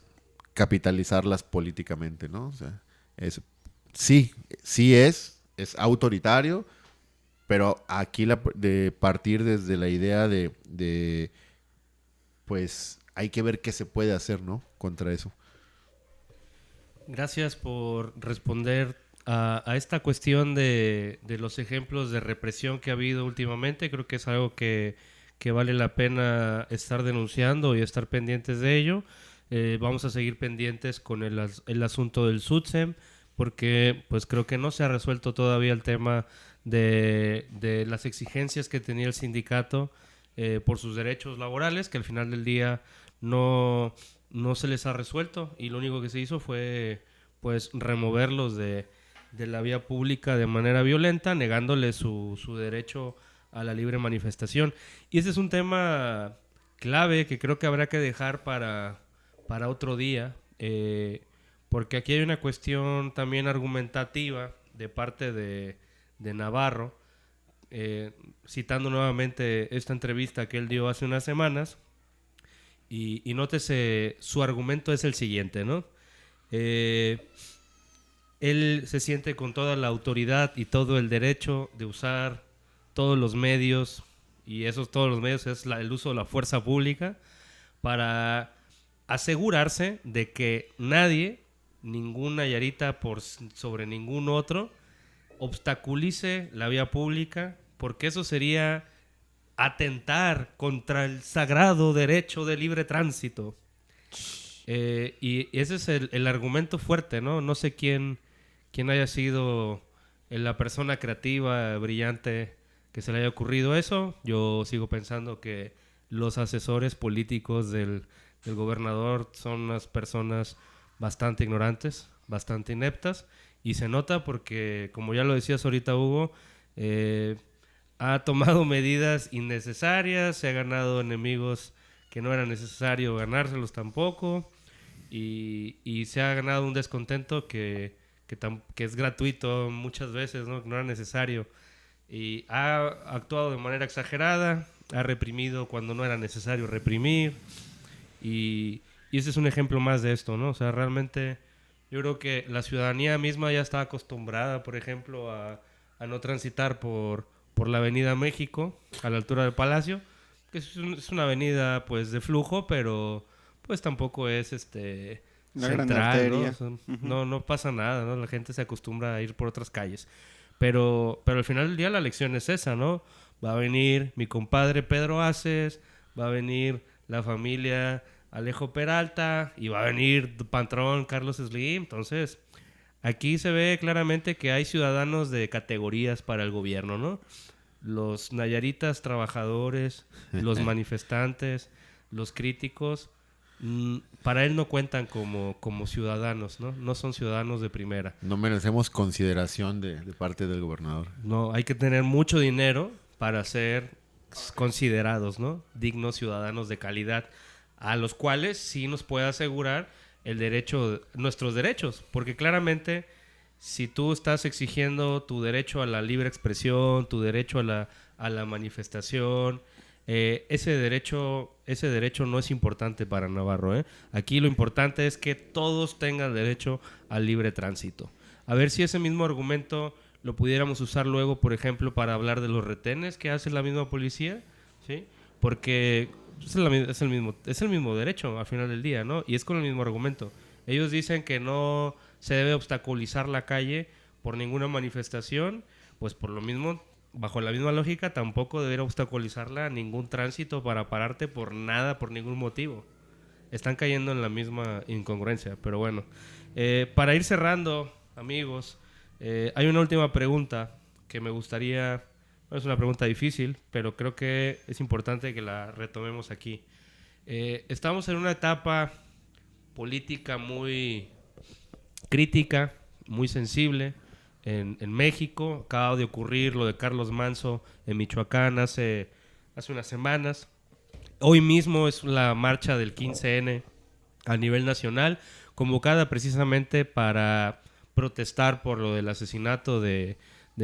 capitalizarlas políticamente, ¿no? O sea, sí es autoritario, pero aquí de partir desde la idea de pues hay que ver qué se puede hacer, ¿no? Contra eso. Gracias por responder a esta cuestión de los ejemplos de represión que ha habido últimamente. Creo que es algo que vale la pena estar denunciando y estar pendientes de ello. Vamos a seguir pendientes con el asunto del SUTSEM, porque pues creo que no se ha resuelto todavía el tema de las exigencias que tenía el sindicato por sus derechos laborales, que al final del día no se les ha resuelto, y lo único que se hizo fue pues removerlos de la vía pública de manera violenta, negándoles su derecho a la libre manifestación. Y ese es un tema clave que creo que habrá que dejar para otro día, porque aquí hay una cuestión también argumentativa de parte de Navarro, citando nuevamente esta entrevista que él dio hace unas semanas, y nótese, su argumento es el siguiente, ¿no? Él se siente con toda la autoridad y todo el derecho de usar todos los medios, y todos los medios es el uso de la fuerza pública, para asegurarse de que nadie, ningún nayarita sobre ningún otro, obstaculice la vía pública, porque eso sería atentar contra el sagrado derecho de libre tránsito. Y ese es el argumento fuerte, ¿no? No sé quién haya sido la persona creativa, brillante, que se le haya ocurrido eso. Yo sigo pensando que los asesores políticos del gobernador son unas personas bastante ignorantes, bastante ineptas, y se nota porque, como ya lo decías ahorita, Hugo, ha tomado medidas innecesarias, se ha ganado enemigos que no era necesario ganárselos tampoco, y se ha ganado un descontento que es gratuito muchas veces, ¿no? Que no era necesario, y ha actuado de manera exagerada, ha reprimido cuando no era necesario reprimir, y ese es un ejemplo más de esto, ¿no? O sea, realmente yo creo que la ciudadanía misma ya está acostumbrada, por ejemplo, a no transitar por la Avenida México, a la altura del Palacio, que es una avenida pues de flujo, pero pues tampoco es la gran central, arteria. ¿no? No pasa nada, ¿no? La gente se acostumbra a ir por otras calles. Pero al final del día la lección es esa, ¿no? Va a venir mi compadre Pedro Aces, va a venir la familia Alejo Peralta y va a venir tu patrón Carlos Slim. Entonces, aquí se ve claramente que hay ciudadanos de categorías para el gobierno, ¿no? Los nayaritas trabajadores, los manifestantes, los críticos, para él no cuentan como ciudadanos, ¿no? No son ciudadanos de primera. No merecemos consideración de parte del gobernador. No, hay que tener mucho dinero para ser considerados, ¿no? Dignos ciudadanos de calidad, a los cuales sí nos puede asegurar nuestros derechos, porque claramente si tú estás exigiendo tu derecho a la libre expresión, tu derecho a la manifestación, ese derecho no es importante para Navarro, ¿eh? Aquí lo importante es que todos tengan derecho al libre tránsito. A ver si ese mismo argumento lo pudiéramos usar luego, por ejemplo, para hablar de los retenes que hace la misma policía, ¿sí? Porque es el mismo derecho al final del día, ¿no? Y es con el mismo argumento. Ellos dicen que no se debe obstaculizar la calle por ninguna manifestación, pues por lo mismo, bajo la misma lógica, tampoco debería obstaculizarla ningún tránsito para pararte por nada, por ningún motivo. Están cayendo en la misma incongruencia, pero bueno. Para ir cerrando, amigos, hay una última pregunta que me gustaría... No es una pregunta difícil, pero creo que es importante que la retomemos aquí. Estamos en una etapa política muy crítica, muy sensible en México. Acaba de ocurrir lo de Carlos Manzo en Michoacán hace unas semanas. Hoy mismo es la marcha del 15N a nivel nacional, convocada precisamente para protestar por lo del asesinato de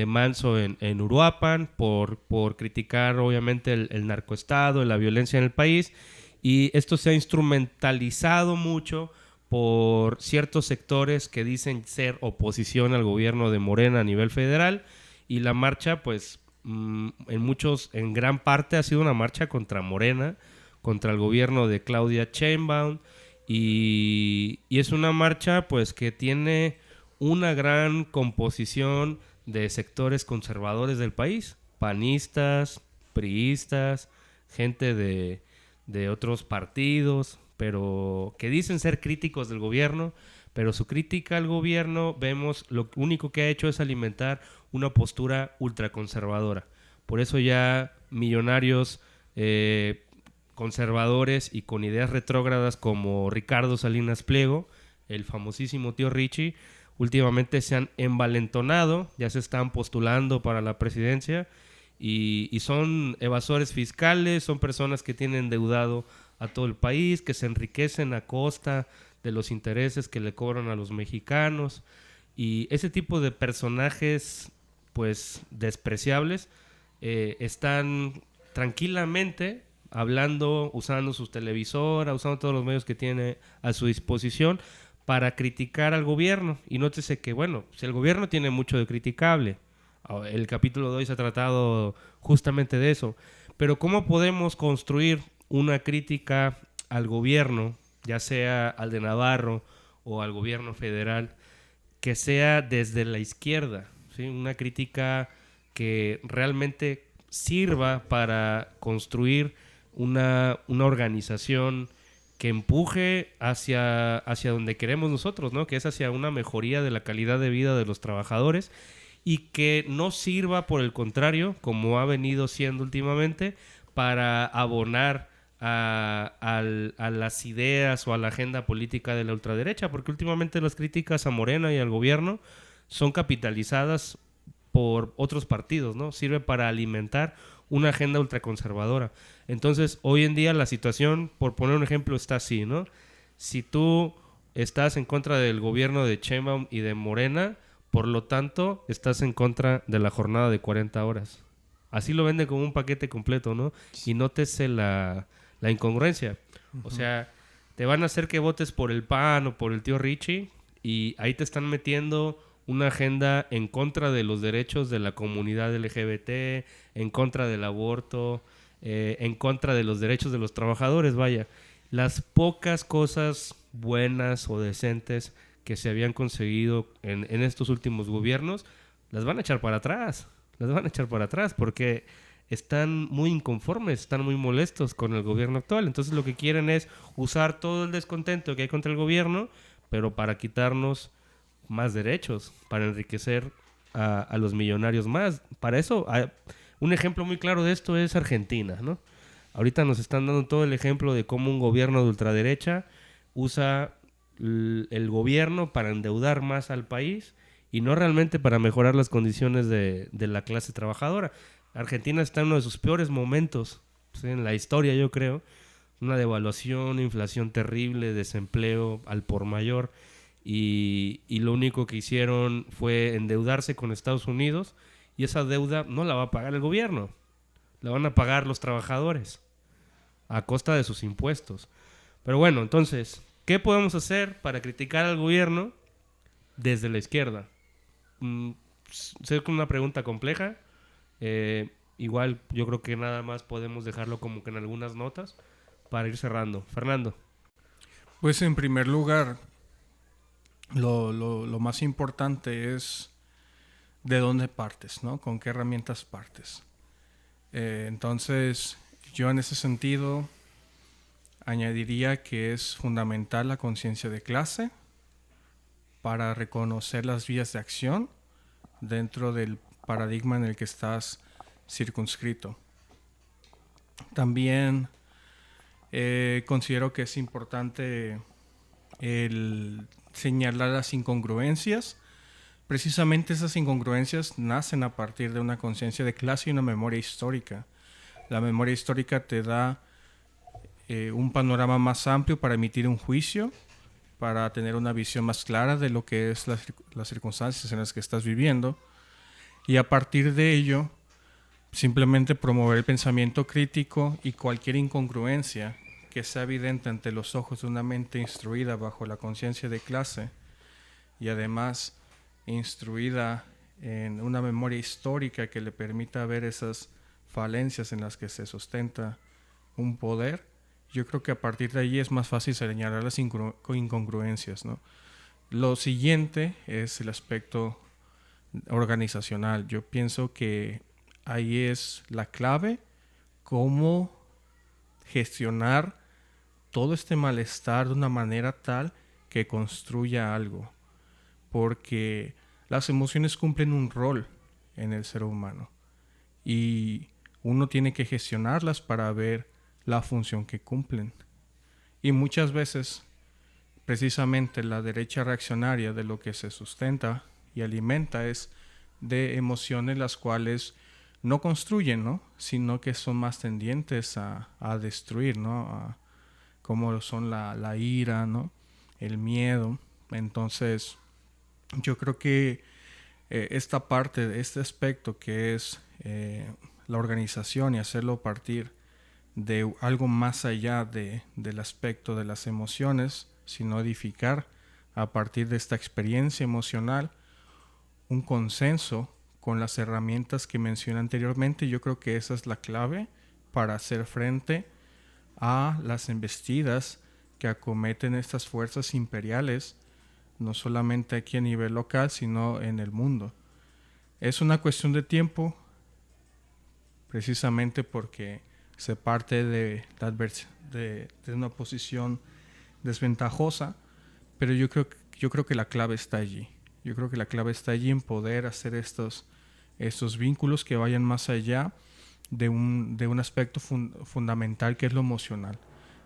Manzo en Uruapan, por criticar obviamente el narcoestado, la violencia en el país, y esto se ha instrumentalizado mucho por ciertos sectores que dicen ser oposición al gobierno de Morena a nivel federal, y la marcha pues en gran parte ha sido una marcha contra Morena, contra el gobierno de Claudia Sheinbaum, y es una marcha pues que tiene una gran composición de sectores conservadores del país, panistas, priistas, gente de otros partidos, pero que dicen ser críticos del gobierno, pero su crítica al gobierno, vemos, lo único que ha hecho es alimentar una postura ultraconservadora. Por eso ya millonarios conservadores y con ideas retrógradas como Ricardo Salinas Pliego, el famosísimo tío Richie, últimamente se han envalentonado, ya se están postulando para la presidencia, y son evasores fiscales, son personas que tienen endeudado a todo el país, que se enriquecen a costa de los intereses que le cobran a los mexicanos, y ese tipo de personajes pues despreciables están tranquilamente hablando, usando sus televisoras, usando todos los medios que tiene a su disposición para criticar al gobierno. Y nótese que, bueno, si el gobierno tiene mucho de criticable, el capítulo de hoy se ha tratado justamente de eso, pero ¿cómo podemos construir una crítica al gobierno, ya sea al de Navarro o al gobierno federal, que sea desde la izquierda, ¿sí? Una crítica que realmente sirva para construir una organización que empuje hacia donde queremos nosotros, ¿no? Que es hacia una mejoría de la calidad de vida de los trabajadores, y que no sirva, por el contrario, como ha venido siendo últimamente, para abonar a las ideas o a la agenda política de la ultraderecha, porque últimamente las críticas a Morena y al gobierno son capitalizadas por otros partidos, ¿no? Sirve para alimentar una agenda ultraconservadora. Entonces, hoy en día la situación, por poner un ejemplo, está así, ¿no? Si tú estás en contra del gobierno de Sheinbaum y de Morena, por lo tanto, estás en contra de la jornada de 40 horas. Así lo venden como un paquete completo, ¿no? Y nótese la incongruencia. O sea, te van a hacer que votes por el PAN o por el tío Richie, y ahí te están metiendo una agenda en contra de los derechos de la comunidad LGBT, en contra del aborto, en contra de los derechos de los trabajadores. Vaya, las pocas cosas buenas o decentes que se habían conseguido en estos últimos gobiernos, las van a echar para atrás. Las van a echar para atrás porque están muy inconformes, están muy molestos con el gobierno actual. Entonces lo que quieren es usar todo el descontento que hay contra el gobierno, pero para quitarnos más derechos, para enriquecer a los millonarios más. Para eso, un ejemplo muy claro de esto es Argentina, ¿no? Ahorita nos están dando todo el ejemplo de cómo un gobierno de ultraderecha usa el gobierno para endeudar más al país y no realmente para mejorar las condiciones de la clase trabajadora. Argentina está en uno de sus peores momentos, ¿sí?, en la historia, yo creo. Una devaluación, inflación terrible, desempleo al por mayor. Y lo único que hicieron fue endeudarse con Estados Unidos, y esa deuda no la va a pagar el gobierno, la van a pagar los trabajadores a costa de sus impuestos. Pero bueno, entonces, ¿qué podemos hacer para criticar al gobierno desde la izquierda? Sé que es una pregunta compleja. Igual yo creo que nada más podemos dejarlo como que en algunas notas para ir cerrando. Fernando. Pues en primer lugar, lo más importante es de dónde partes, ¿no? Con qué herramientas partes. Entonces, yo en ese sentido añadiría que es fundamental la conciencia de clase para reconocer las vías de acción dentro del paradigma en el que estás circunscrito. También considero que es importante el señalar las incongruencias. Precisamente esas incongruencias nacen a partir de una conciencia de clase y una memoria histórica. La memoria histórica te da un panorama más amplio para emitir un juicio, para tener una visión más clara de lo que es las circunstancias en las que estás viviendo, y a partir de ello simplemente promover el pensamiento crítico, y cualquier incongruencia que sea evidente ante los ojos de una mente instruida bajo la conciencia de clase y además instruida en una memoria histórica que le permita ver esas falencias en las que se sustenta un poder, yo creo que a partir de ahí es más fácil señalar las incongruencias, ¿no? Lo siguiente es el aspecto organizacional. Yo pienso que ahí es la clave, cómo gestionar todo este malestar de una manera tal que construya algo, porque las emociones cumplen un rol en el ser humano y uno tiene que gestionarlas para ver la función que cumplen. Y muchas veces, precisamente la derecha reaccionaria de lo que se sustenta y alimenta es de emociones las cuales no construyen, ¿no? Sino que son más tendientes a destruir, ¿no? Como son la ira, ¿no? El miedo. Entonces, yo creo que esta parte, este aspecto que es la organización y hacerlo partir de algo más allá del aspecto de las emociones, sino edificar a partir de esta experiencia emocional un consenso con las herramientas que mencioné anteriormente. Yo creo que esa es la clave para hacer frente a las embestidas que acometen estas fuerzas imperiales, no solamente aquí a nivel local, sino en el mundo. Es una cuestión de tiempo, precisamente porque se parte de una posición desventajosa, pero yo creo que la clave está allí. Yo creo que la clave está allí en poder hacer estos vínculos que vayan más allá de un aspecto fundamental, que es lo emocional.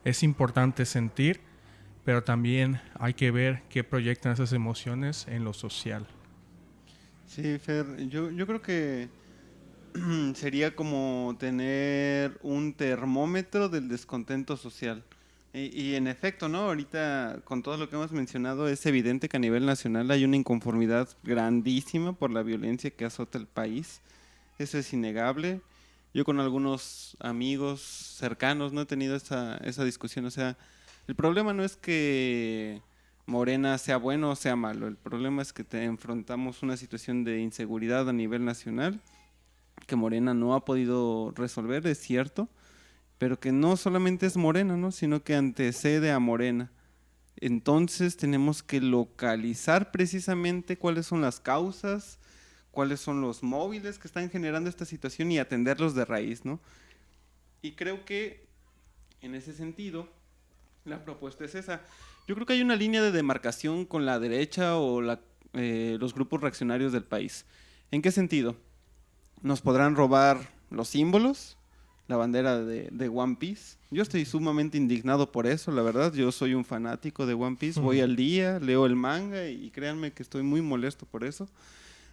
Es importante sentir, pero también hay que ver qué proyectan esas emociones en lo social. Sí, Fer, yo creo que sería como tener un termómetro del descontento social. Y en efecto, ¿no? Ahorita, con todo lo que hemos mencionado, es evidente que a nivel nacional hay una inconformidad grandísima por la violencia que azota el país. Eso es innegable. Yo con algunos amigos cercanos no he tenido esa discusión. O sea, el problema no es que Morena sea bueno o sea malo. El problema es que enfrentamos una situación de inseguridad a nivel nacional que Morena no ha podido resolver, es cierto, pero que no solamente es Morena, ¿no? Sino que antecede a Morena. Entonces tenemos que localizar precisamente cuáles son las causas, cuáles son los móviles que están generando esta situación y atenderlos de raíz, ¿no? Y creo que en ese sentido la propuesta es esa. Yo creo que hay una línea de demarcación con la derecha o los grupos reaccionarios del país. ¿En qué sentido? Nos podrán robar los símbolos, la bandera de One Piece. Yo estoy sumamente indignado por eso, la verdad. Yo soy un fanático de One Piece, voy al día, leo el manga y créanme que estoy muy molesto por eso.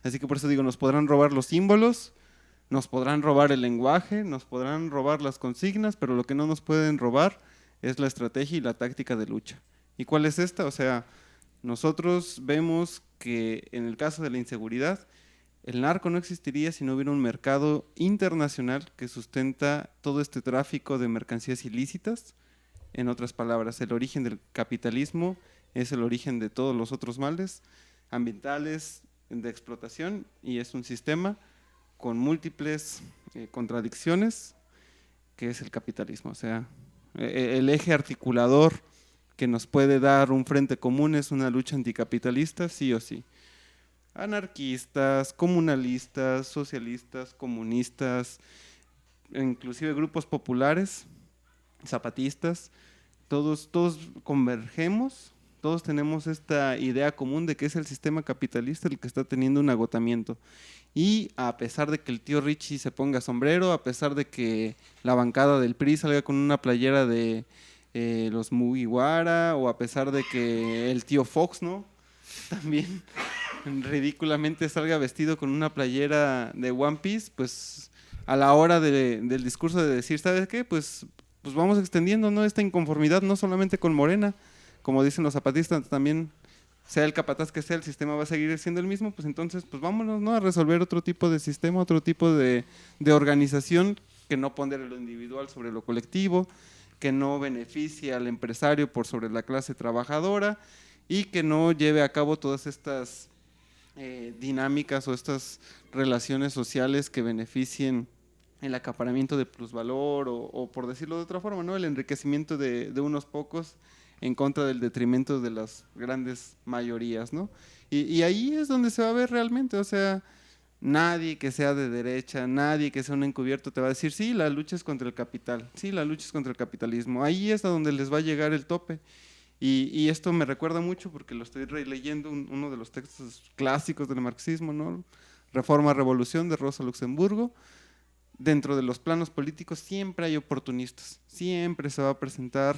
Así que por eso digo, nos podrán robar los símbolos, nos podrán robar el lenguaje, nos podrán robar las consignas, pero lo que no nos pueden robar es la estrategia y la táctica de lucha. ¿Y cuál es esta? O sea, nosotros vemos que en el caso de la inseguridad, el narco no existiría si no hubiera un mercado internacional que sustenta todo este tráfico de mercancías ilícitas. En otras palabras, el origen del capitalismo es el origen de todos los otros males ambientales, de explotación, y es un sistema con múltiples contradicciones que es el capitalismo. O sea, el eje articulador que nos puede dar un frente común es una lucha anticapitalista, sí o sí. Anarquistas, comunalistas, socialistas, comunistas, inclusive grupos populares, zapatistas, todos convergemos, todos tenemos esta idea común de que es el sistema capitalista el que está teniendo un agotamiento. Y a pesar de que el tío Richie se ponga sombrero, a pesar de que la bancada del PRI salga con una playera de los Mugiwara, o a pesar de que el tío Fox, ¿no? También ridículamente salga vestido con una playera de One Piece, pues a la hora del discurso de decir, ¿sabes qué? Pues vamos extendiendo, ¿no? Esta inconformidad no solamente con Morena, como dicen los zapatistas, también sea el capataz que sea, el sistema va a seguir siendo el mismo, pues entonces pues vámonos, ¿no? A resolver otro tipo de sistema, otro tipo de organización que no pondere lo individual sobre lo colectivo, que no beneficie al empresario por sobre la clase trabajadora y que no lleve a cabo todas estas dinámicas o estas relaciones sociales que beneficien el acaparamiento de plusvalor o por decirlo de otra forma, ¿no? El enriquecimiento de unos pocos en contra del detrimento de las grandes mayorías, ¿no? Y ahí es donde se va a ver realmente, o sea, nadie que sea de derecha, nadie que sea un encubierto te va a decir, sí, la lucha es contra el capital, sí, la lucha es contra el capitalismo. Ahí es a donde les va a llegar el tope. Y esto me recuerda mucho porque lo estoy releyendo, uno de los textos clásicos del marxismo, ¿no? Reforma Revolución de Rosa Luxemburgo. Dentro de los planos políticos siempre hay oportunistas, siempre se va a presentar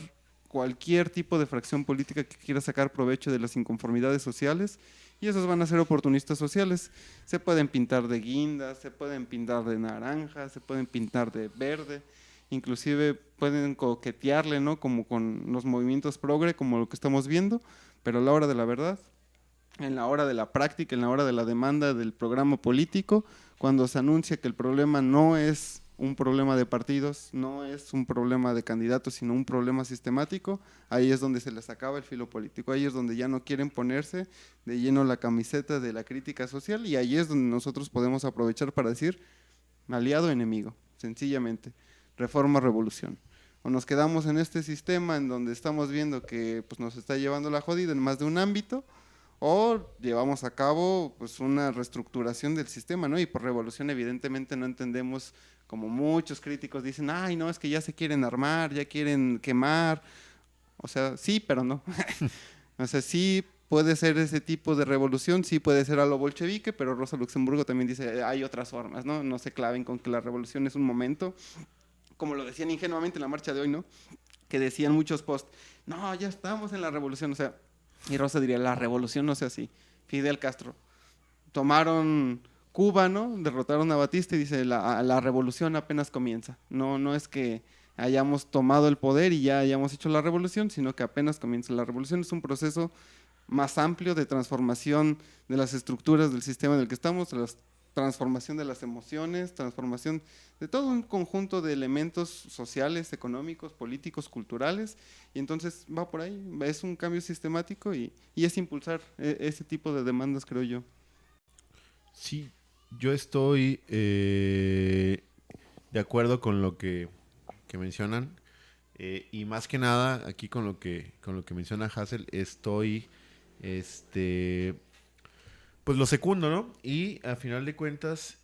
cualquier tipo de fracción política que quiera sacar provecho de las inconformidades sociales, y esos van a ser oportunistas sociales. Se pueden pintar de guinda, se pueden pintar de naranja, se pueden pintar de verde, inclusive pueden coquetearle, ¿no? Como con los movimientos progre, como lo que estamos viendo, pero a la hora de la verdad, en la hora de la práctica, en la hora de la demanda del programa político, cuando se anuncia que el problema no es un problema de partidos, no es un problema de candidatos, sino un problema sistemático, ahí es donde se les acaba el filo político, ahí es donde ya no quieren ponerse de lleno la camiseta de la crítica social, y ahí es donde nosotros podemos aprovechar para decir aliado enemigo, sencillamente, reforma, revolución. O nos quedamos en este sistema en donde estamos viendo que pues, nos está llevando la jodida en más de un ámbito, o llevamos a cabo pues, una reestructuración del sistema, ¿no? Y por revolución evidentemente no entendemos, como muchos críticos dicen, ay no, es que ya se quieren armar, ya quieren quemar, o sea, sí, pero no. O sea, sí puede ser ese tipo de revolución, sí puede ser a lo bolchevique, pero Rosa Luxemburgo también dice, hay otras formas, ¿no? No se claven con que la revolución es un momento, como lo decían ingenuamente en la marcha de hoy, ¿no? Que decían muchos posts, no, ya estamos en la revolución, o sea, y Rosa diría, la revolución no sea así. Fidel Castro, tomaron Cuba, ¿no? Derrotaron a Batista y dice, la revolución apenas comienza. No es que hayamos tomado el poder y ya hayamos hecho la revolución, sino que apenas comienza. La revolución es un proceso más amplio de transformación de las estructuras del sistema en el que estamos, de la transformación de las emociones, transformación de todo un conjunto de elementos sociales, económicos, políticos, culturales, y entonces va por ahí, es un cambio sistemático y es impulsar ese tipo de demandas, creo yo. Sí, yo estoy de acuerdo con lo que mencionan, y más que nada aquí con lo que menciona Hassel, estoy pues lo secundo, ¿no? Y a final de cuentas,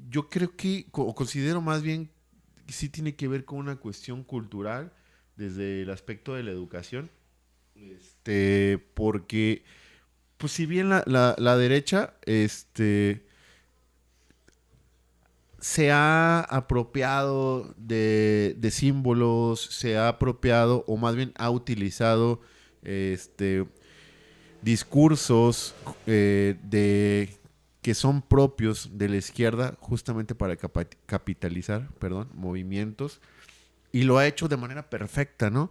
yo creo que, o considero más bien que sí tiene que ver con una cuestión cultural desde el aspecto de la educación, porque pues si bien la derecha se ha apropiado de símbolos, se ha apropiado, o más bien ha utilizado discursos que son propios de la izquierda justamente para capitalizar, movimientos, y lo ha hecho de manera perfecta, ¿no?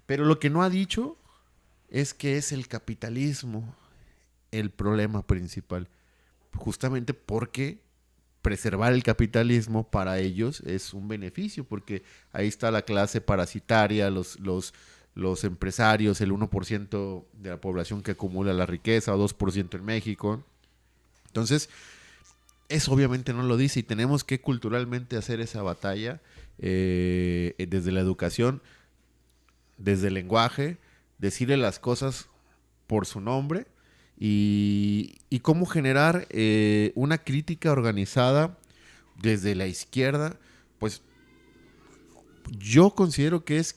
Pero lo que no ha dicho es que es el capitalismo el problema principal, justamente porque preservar el capitalismo para ellos es un beneficio, porque ahí está la clase parasitaria, los empresarios, el 1% de la población que acumula la riqueza, o 2% en México. Entonces, eso obviamente no lo dice, y tenemos que culturalmente hacer esa batalla desde la educación, desde el lenguaje, decirle las cosas por su nombre, y cómo generar una crítica organizada desde la izquierda. Pues yo considero que es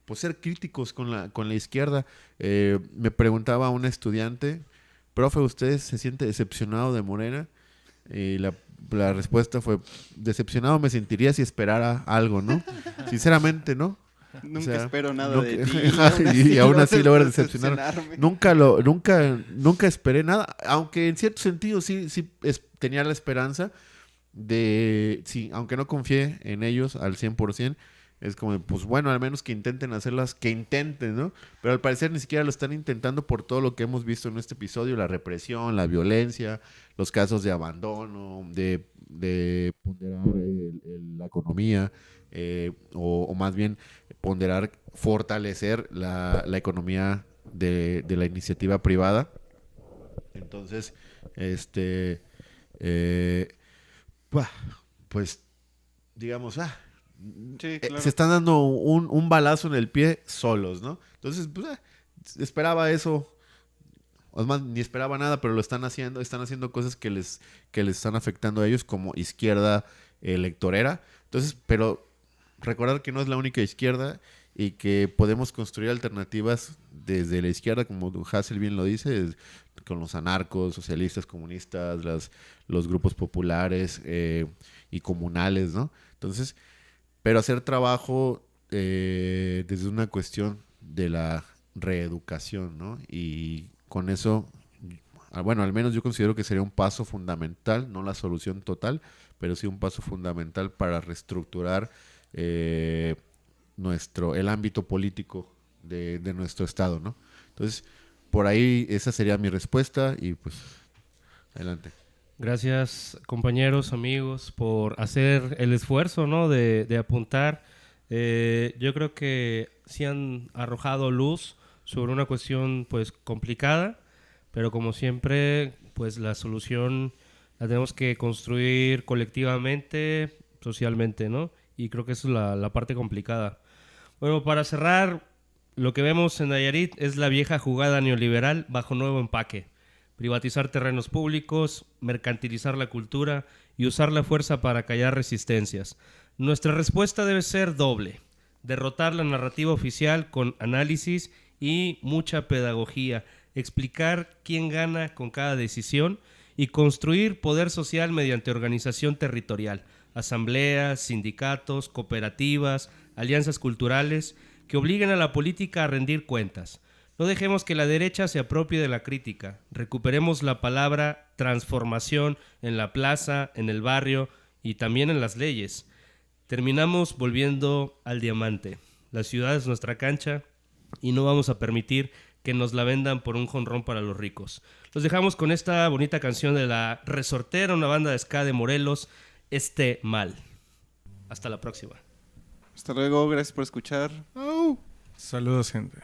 pues ser críticos con la izquierda. Me preguntaba un estudiante, profe, ¿usted se siente decepcionado de Morena? Y la respuesta fue, decepcionado me sentiría si esperara algo, ¿no? Sinceramente, ¿no? Nunca espero nada de ti. Y aún así logras decepcionarme. Nunca esperé nada, aunque en cierto sentido sí tenía la esperanza de, sí, aunque no confié en ellos al 100%, es como, pues bueno, al menos que intenten hacerlas, que intenten, ¿no? Pero al parecer ni siquiera lo están intentando por todo lo que hemos visto en este episodio, la represión, la violencia, los casos de abandono, de ponderar la economía, o más bien ponderar, fortalecer la economía de la iniciativa privada. Entonces, pues, digamos, sí, claro. se están dando un balazo en el pie solos, ¿no? Entonces, pues, esperaba eso. O más, ni esperaba nada, pero lo están haciendo cosas que les están afectando a ellos como izquierda electorera. Entonces, pero recordar que no es la única izquierda y que podemos construir alternativas desde la izquierda, como Hassel bien lo dice, con los anarcos, socialistas, comunistas, los grupos populares y comunales, ¿no? Entonces, pero hacer trabajo desde una cuestión de la reeducación, ¿no? Y con eso, bueno, al menos yo considero que sería un paso fundamental, no la solución total, pero sí un paso fundamental para reestructurar el ámbito político de nuestro estado, ¿no? Entonces, por ahí esa sería mi respuesta y pues adelante. Gracias, compañeros, amigos, por hacer el esfuerzo, ¿no? de apuntar. Yo creo que sí han arrojado luz sobre una cuestión pues complicada, pero como siempre, pues la solución la tenemos que construir colectivamente, socialmente, ¿no? Y creo que eso es la parte complicada. Bueno, para cerrar, lo que vemos en Nayarit es la vieja jugada neoliberal bajo nuevo empaque. Privatizar terrenos públicos, mercantilizar la cultura y usar la fuerza para callar resistencias. Nuestra respuesta debe ser doble: derrotar la narrativa oficial con análisis y mucha pedagogía, explicar quién gana con cada decisión y construir poder social mediante organización territorial, asambleas, sindicatos, cooperativas, alianzas culturales que obliguen a la política a rendir cuentas. No dejemos que la derecha se apropie de la crítica. Recuperemos la palabra transformación en la plaza, en el barrio y también en las leyes. Terminamos volviendo al diamante. La ciudad es nuestra cancha y no vamos a permitir que nos la vendan por un jonrón para los ricos. Los dejamos con esta bonita canción de La Resortera, una banda de ska de Morelos, Este Mal. Hasta la próxima. Hasta luego, gracias por escuchar. Saludos, gente.